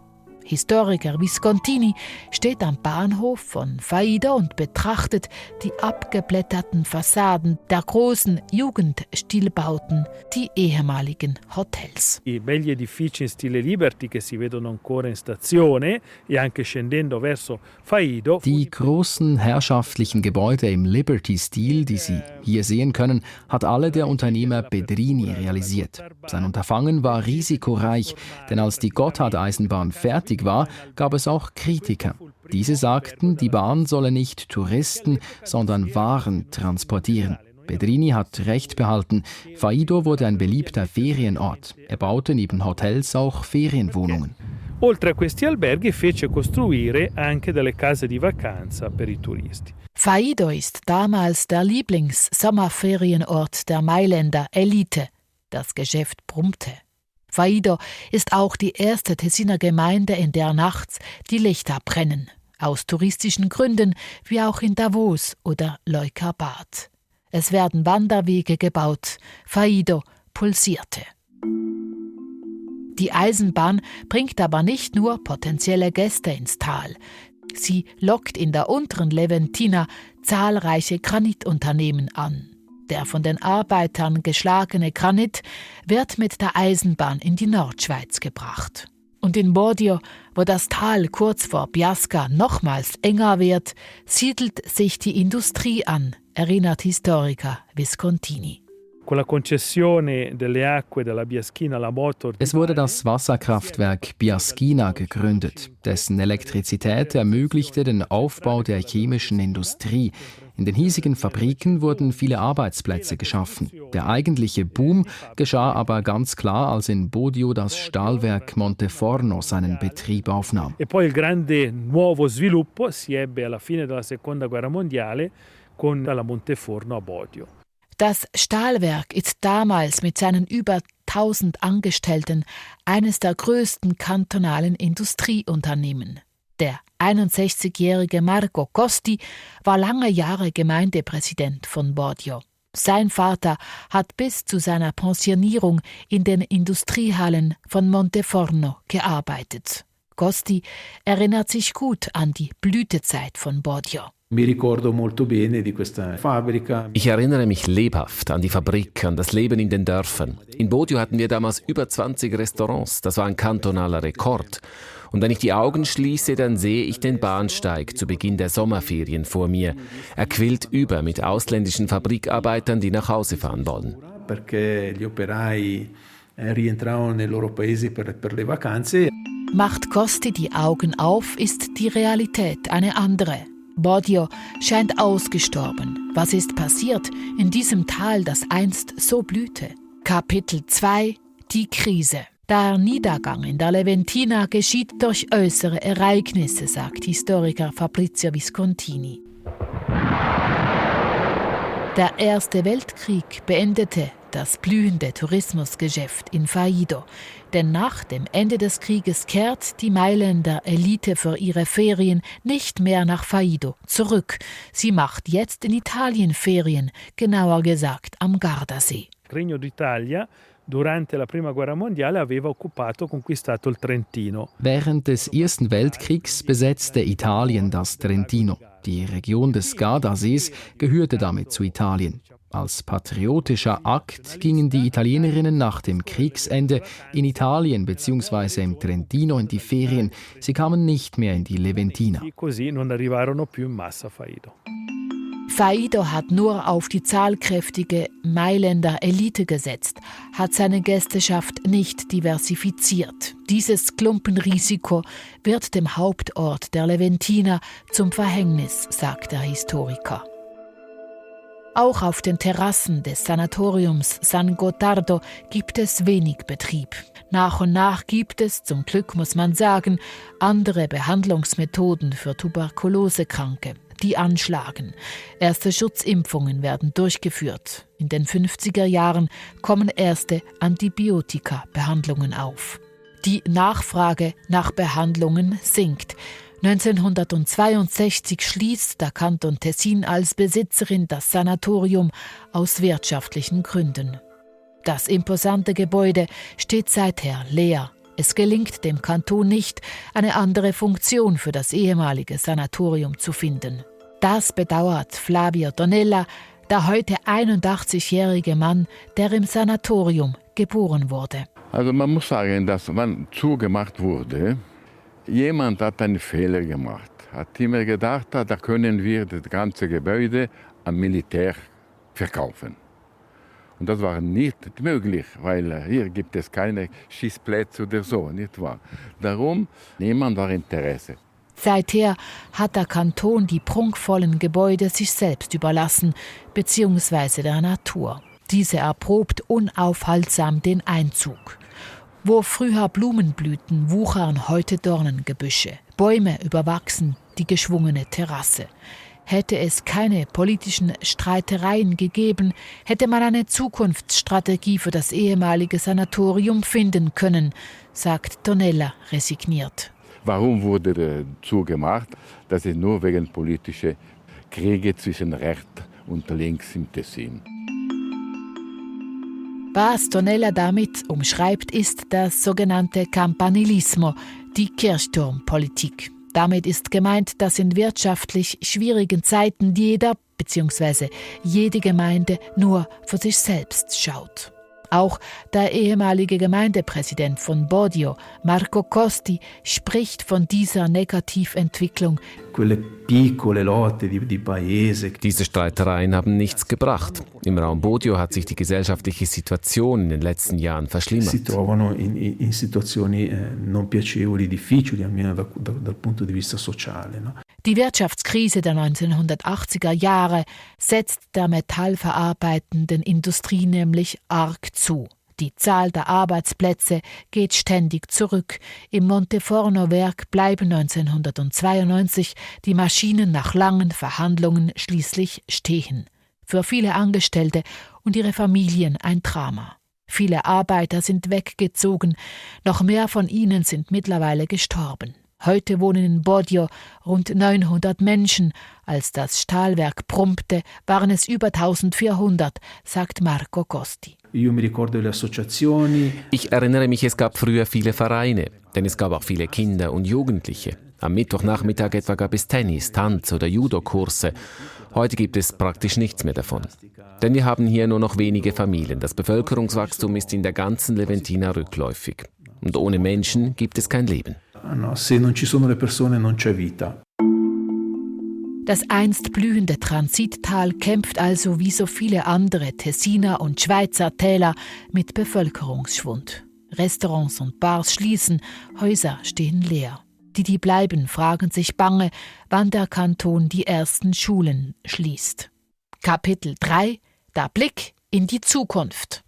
Historiker Viscontini steht am Bahnhof von Faido und betrachtet die abgeblätterten Fassaden der großen Jugendstilbauten, die ehemaligen Hotels. I begli edifici in stile Liberty che si vedono ancora in stazione e anche scendendo verso Faido. Die großen herrschaftlichen Gebäude im Liberty-Stil, die Sie hier sehen können, hat alle der Unternehmer Pedrini realisiert. Sein Unterfangen war risikoreich, denn als die Gotthardeisenbahn fertig war, gab es auch Kritiker. Diese sagten, die Bahn solle nicht Touristen, sondern Waren transportieren. Pedrini hat recht behalten. Faido wurde ein beliebter Ferienort. Er baute neben Hotels auch Ferienwohnungen. Oltre a questi alberghi fece costruire anche delle case di vacanza per i turisti. Faido ist damals der Lieblings-Sommerferienort der Mailänder Elite. Das Geschäft brummte. Faido ist auch die erste Tessiner Gemeinde, in der nachts die Lichter brennen. Aus touristischen Gründen, wie auch in Davos oder Leukerbad. Es werden Wanderwege gebaut. Faido pulsierte. Die Eisenbahn bringt aber nicht nur potenzielle Gäste ins Tal. Sie lockt in der unteren Leventina zahlreiche Granitunternehmen an. Der von den Arbeitern geschlagene Granit wird mit der Eisenbahn in die Nordschweiz gebracht. Und in Bordio, wo das Tal kurz vor Biasca nochmals enger wird, siedelt sich die Industrie an, erinnert Historiker Viscontini. Es wurde das Wasserkraftwerk Biaskina gegründet, dessen Elektrizität ermöglichte den Aufbau der chemischen Industrie. In den hiesigen Fabriken wurden viele Arbeitsplätze geschaffen. Der eigentliche Boom geschah aber ganz klar, als in Bodio das Stahlwerk Monteforno seinen Betrieb aufnahm. E poi il grande nuovo sviluppo si ebbe alla fine della Seconda Guerra Mondiale con la Monteforno a Bodio. Das Stahlwerk ist damals mit seinen über 1000 Angestellten eines der größten kantonalen Industrieunternehmen. Der 61-jährige Marco Costi war lange Jahre Gemeindepräsident von Bodio. Sein Vater hat bis zu seiner Pensionierung in den Industriehallen von Monteforno gearbeitet. Costi erinnert sich gut an die Blütezeit von Bodio. Ich erinnere mich lebhaft an die Fabrik, an das Leben in den Dörfern. In Bodio hatten wir damals über 20 Restaurants. Das war ein kantonaler Rekord. Und wenn ich die Augen schließe, dann sehe ich den Bahnsteig zu Beginn der Sommerferien vor mir. Er quillt über mit ausländischen Fabrikarbeitern, die nach Hause fahren wollen. Macht Costi die Augen auf, ist die Realität eine andere. Bodio scheint ausgestorben. Was ist passiert in diesem Tal, das einst so blühte? Kapitel 2: Die Krise. Der Niedergang in der Leventina geschieht durch äußere Ereignisse, sagt Historiker Fabrizio Viscontini. Der Erste Weltkrieg beendete das blühende Tourismusgeschäft in Faido. Denn nach dem Ende des Krieges kehrt die Mailänder Elite für ihre Ferien nicht mehr nach Faido zurück. Sie macht jetzt in Italien Ferien, genauer gesagt am Gardasee. Regno d'Italia durante la Prima Guerra Mondiale aveva conquistato il Trentino. Während des Ersten Weltkriegs besetzte Italien das Trentino. Die Region des Gardasees gehörte damit zu Italien. Als patriotischer Akt gingen die Italienerinnen nach dem Kriegsende in Italien bzw. im Trentino in die Ferien. Sie kamen nicht mehr in die Leventina. Faido hat nur auf die zahlkräftige Mailänder Elite gesetzt, hat seine Gästeschaft nicht diversifiziert. Dieses Klumpenrisiko wird dem Hauptort der Leventina zum Verhängnis, sagt der Historiker. Auch auf den Terrassen des Sanatoriums San Gottardo gibt es wenig Betrieb. Nach und nach gibt es, zum Glück muss man sagen, andere Behandlungsmethoden für Tuberkulosekranke, die anschlagen. Erste Schutzimpfungen werden durchgeführt. In den 50er Jahren kommen erste Antibiotika-Behandlungen auf. Die Nachfrage nach Behandlungen sinkt. 1962 schließt der Kanton Tessin als Besitzerin das Sanatorium aus wirtschaftlichen Gründen. Das imposante Gebäude steht seither leer. Es gelingt dem Kanton nicht, eine andere Funktion für das ehemalige Sanatorium zu finden. Das bedauert Flavio Tonella, der heute 81-jährige Mann, der im Sanatorium geboren wurde. Also man muss sagen, dass wann zugemacht wurde, jemand hat einen Fehler gemacht. Hat immer gedacht, da können wir das ganze Gebäude am Militär verkaufen. Und das war nicht möglich, weil hier gibt es keine Schießplätze oder so, nicht wahr? Darum, niemand war Interesse. Seither hat der Kanton die prunkvollen Gebäude sich selbst überlassen, beziehungsweise der Natur. Diese erprobt unaufhaltsam den Einzug. Wo früher Blumen blühten, wuchern heute Dornengebüsche. Bäume überwachsen die geschwungene Terrasse. Hätte es keine politischen Streitereien gegeben, hätte man eine Zukunftsstrategie für das ehemalige Sanatorium finden können, sagt Tonella resigniert. Warum wurde zugemacht? Das ist nur wegen politischer Kriege zwischen rechts und links im Tessin. Was Tonella damit umschreibt, ist das sogenannte Campanilismo, die Kirchturmpolitik. Damit ist gemeint, dass in wirtschaftlich schwierigen Zeiten jeder bzw. jede Gemeinde nur für sich selbst schaut. Auch der ehemalige Gemeindepräsident von Bodio, Marco Costi, spricht von dieser Negativentwicklung. Diese Streitereien haben nichts gebracht. Im Raum Bodio hat sich die gesellschaftliche Situation in den letzten Jahren verschlimmert. Si trovano in situazioni non piacevoli, difficili almeno dal punto di vista sociale. Die Wirtschaftskrise der 1980er Jahre setzt der metallverarbeitenden Industrie nämlich arg zu. Die Zahl der Arbeitsplätze geht ständig zurück. Im Monteforno-Werk bleiben 1992 die Maschinen nach langen Verhandlungen schließlich stehen. Für viele Angestellte und ihre Familien ein Drama. Viele Arbeiter sind weggezogen, noch mehr von ihnen sind mittlerweile gestorben. Heute wohnen in Bodio rund 900 Menschen. Als das Stahlwerk brummte, waren es über 1400, sagt Marco Costi. Ich erinnere mich, es gab früher viele Vereine, denn es gab auch viele Kinder und Jugendliche. Am Mittwochnachmittag etwa gab es Tennis, Tanz- oder Judo-Kurse. Heute gibt es praktisch nichts mehr davon. Denn wir haben hier nur noch wenige Familien. Das Bevölkerungswachstum ist in der ganzen Leventina rückläufig. Und ohne Menschen gibt es kein Leben. Se non ci sono le persone non c'è vita. Das einst blühende Transittal kämpft also wie so viele andere Tessiner und Schweizer Täler mit Bevölkerungsschwund. Restaurants und Bars schließen, Häuser stehen leer. Die bleiben, fragen sich bange, wann der Kanton die ersten Schulen schließt. Kapitel 3: Der Blick in die Zukunft.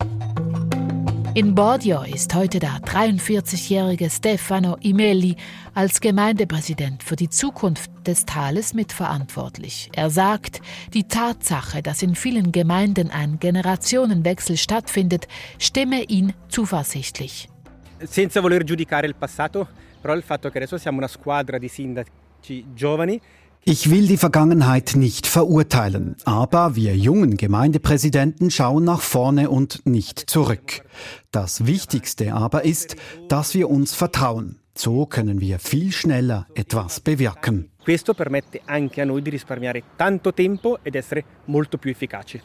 In Bodio ist heute der 43-jährige Stefano Imelli als Gemeindepräsident für die Zukunft des Tales mitverantwortlich. Er sagt, die Tatsache, dass in vielen Gemeinden ein Generationenwechsel stattfindet, stimme ihn zuversichtlich. Senza voler giudicare il passato, però il fatto che adesso siamo una squadra di sindaci giovani. Ich will die Vergangenheit nicht verurteilen, aber wir jungen Gemeindepräsidenten schauen nach vorne und nicht zurück. Das Wichtigste aber ist, dass wir uns vertrauen. So können wir viel schneller etwas bewirken. Questo permette anche a noi di risparmiare tanto tempo ed essere molto più efficaci.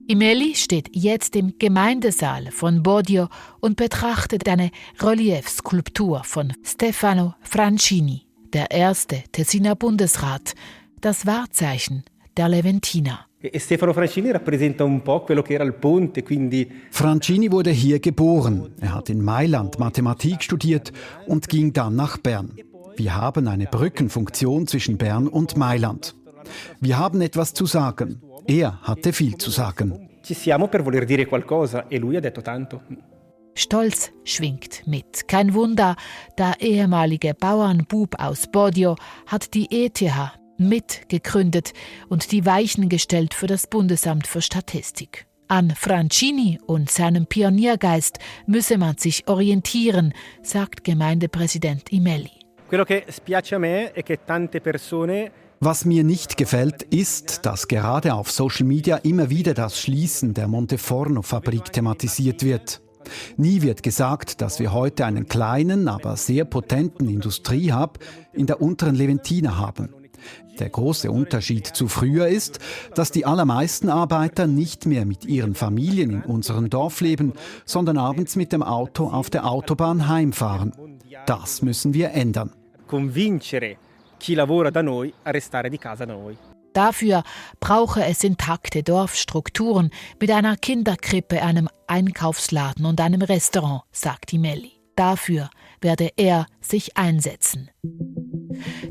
Imelli steht jetzt im Gemeindesaal von Bodio und betrachtet eine Reliefskulptur von Stefano Francini, der erste Tessiner Bundesrat, das Wahrzeichen der Leventina. Stefano Francini rappresenta un po' quello che era il ponte, quindi Francini wurde hier geboren. Er hat in Mailand Mathematik studiert und ging dann nach Bern. Wir haben eine Brückenfunktion zwischen Bern und Mailand. Wir haben etwas zu sagen. Er hatte viel zu sagen. Ci siamo per voler dire qualcosa e lui ha detto tanto. Stolz schwingt mit. Kein Wunder, der ehemalige Bauernbub aus Bodio hat die ETH mitgegründet und die Weichen gestellt für das Bundesamt für Statistik. An Francini und seinem Pioniergeist müsse man sich orientieren, sagt Gemeindepräsident Imelli. Quello che spiace a me è che tante persone. Was mir nicht gefällt, ist, dass gerade auf Social Media immer wieder das Schließen der Monteforno-Fabrik thematisiert wird. Nie wird gesagt, dass wir heute einen kleinen, aber sehr potenten Industriehub in der unteren Leventina haben. Der große Unterschied zu früher ist, dass die allermeisten Arbeiter nicht mehr mit ihren Familien in unserem Dorf leben, sondern abends mit dem Auto auf der Autobahn heimfahren. Das müssen wir ändern. Convincere chi lavora da noi a restare di casa da noi. Dafür brauche es intakte Dorfstrukturen mit einer Kinderkrippe, einem Einkaufsladen und einem Restaurant, sagt Imelli. Dafür werde er sich einsetzen.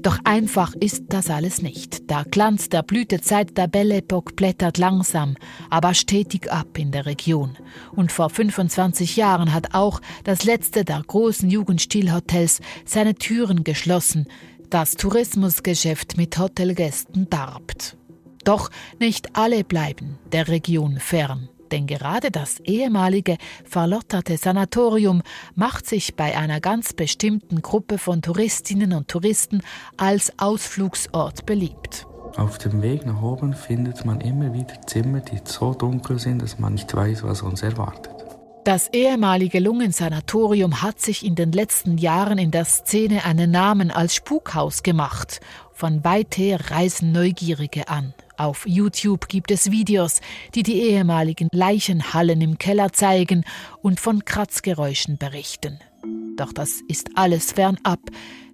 Doch einfach ist das alles nicht. Der Glanz der Blütezeit der Belle Époque blättert langsam, aber stetig ab in der Region. Und vor 25 Jahren hat auch das letzte der großen Jugendstilhotels seine Türen geschlossen. Das Tourismusgeschäft mit Hotelgästen darbt. Doch nicht alle bleiben der Region fern. Denn gerade das ehemalige verlotterte Sanatorium macht sich bei einer ganz bestimmten Gruppe von Touristinnen und Touristen als Ausflugsort beliebt. Auf dem Weg nach oben findet man immer wieder Zimmer, die so dunkel sind, dass man nicht weiß, was uns erwartet. Das ehemalige Lungensanatorium hat sich in den letzten Jahren in der Szene einen Namen als Spukhaus gemacht. Von weit her reisen Neugierige an. Auf YouTube gibt es Videos, die die ehemaligen Leichenhallen im Keller zeigen und von Kratzgeräuschen berichten. Doch das ist alles fernab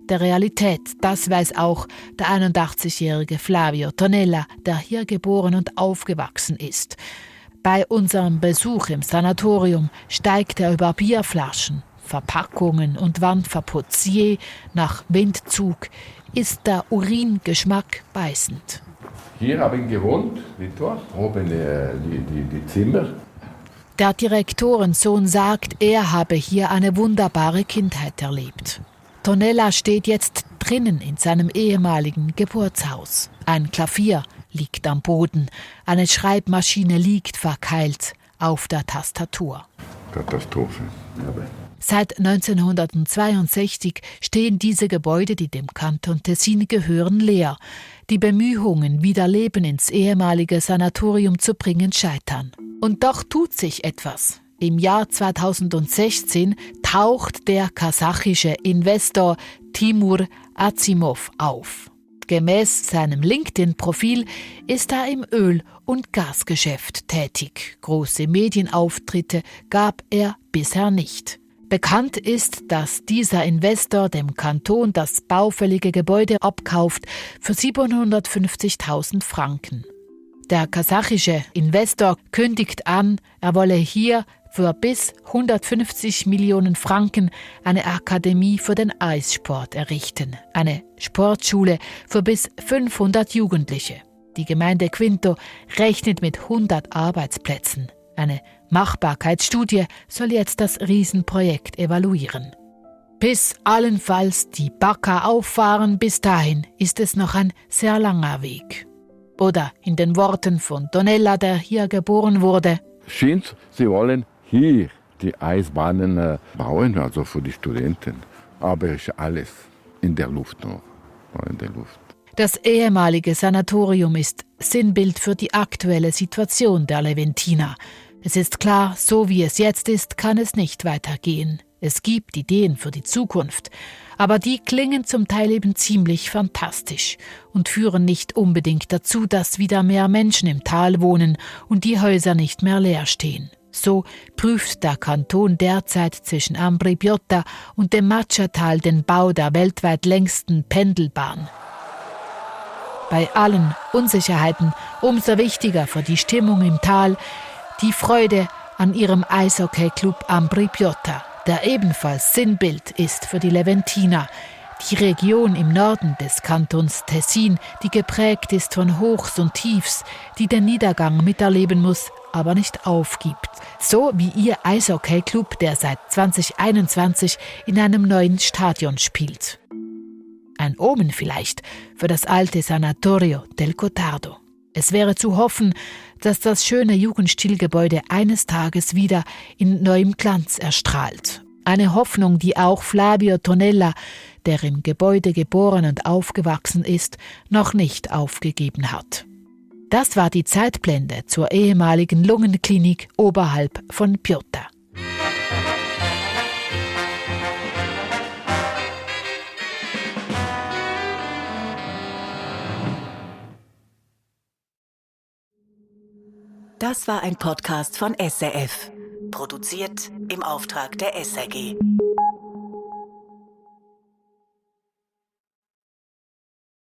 der Realität. Das weiß auch der 81-jährige Flavio Tonella, der hier geboren und aufgewachsen ist. Bei unserem Besuch im Sanatorium steigt er über Bierflaschen, Verpackungen und Wandverputz. Je nach Windzug ist der Uringeschmack beißend. Hier habe ich gewohnt, oben die Zimmer. Der Direktorensohn sagt, er habe hier eine wunderbare Kindheit erlebt. Tonella steht jetzt drinnen in seinem ehemaligen Geburtshaus. Ein Klavier liegt am Boden, eine Schreibmaschine liegt verkeilt auf der Tastatur. Katastrophe. Seit 1962 stehen diese Gebäude, die dem Kanton Tessin gehören, leer. Die Bemühungen, wieder Leben ins ehemalige Sanatorium zu bringen, scheitern. Und doch tut sich etwas. Im Jahr 2016 taucht der kasachische Investor Timur Azimov auf. Gemäß seinem LinkedIn-Profil ist er im Öl- und Gasgeschäft tätig. Große Medienauftritte gab er bisher nicht. Bekannt ist, dass dieser Investor dem Kanton das baufällige Gebäude abkauft für 750.000 Franken. Der kasachische Investor kündigt an, er wolle hier für bis 150 Millionen Franken eine Akademie für den Eissport errichten, eine Sportschule für bis 500 Jugendliche. Die Gemeinde Quinto rechnet mit 100 Arbeitsplätzen. Eine Machbarkeitsstudie soll jetzt das Riesenprojekt evaluieren. Bis allenfalls die Bagger auffahren, bis dahin ist es noch ein sehr langer Weg. Oder in den Worten von Tonella, der hier geboren wurde: Scheint, sie wollen hier die Eisbahnen bauen, also für die Studenten. Aber ist alles in der Luft noch. In der Luft. Das ehemalige Sanatorium ist Sinnbild für die aktuelle Situation der Leventina. Es ist klar, so wie es jetzt ist, kann es nicht weitergehen. Es gibt Ideen für die Zukunft, aber die klingen zum Teil eben ziemlich fantastisch und führen nicht unbedingt dazu, dass wieder mehr Menschen im Tal wohnen und die Häuser nicht mehr leer stehen. So prüft der Kanton derzeit zwischen Ambri-Piotta und dem Macha-Tal den Bau der weltweit längsten Pendelbahn. Bei allen Unsicherheiten umso wichtiger für die Stimmung im Tal die Freude an ihrem Eishockey-Club Ambri-Piotta, der ebenfalls Sinnbild ist für die Leventina, die Region im Norden des Kantons Tessin, die geprägt ist von Hochs und Tiefs, die den Niedergang miterleben muss, aber nicht aufgibt. So wie ihr Eishockey-Club, der seit 2021 in einem neuen Stadion spielt. Ein Omen vielleicht für das alte Sanatorio del Cotardo. Es wäre zu hoffen, dass das schöne Jugendstilgebäude eines Tages wieder in neuem Glanz erstrahlt. Eine Hoffnung, die auch Flavio Tonella, der im Gebäude geboren und aufgewachsen ist, noch nicht aufgegeben hat. Das war die Zeitblende zur ehemaligen Lungenklinik oberhalb von Piotta. Das war ein Podcast von SRF, produziert im Auftrag der SRG.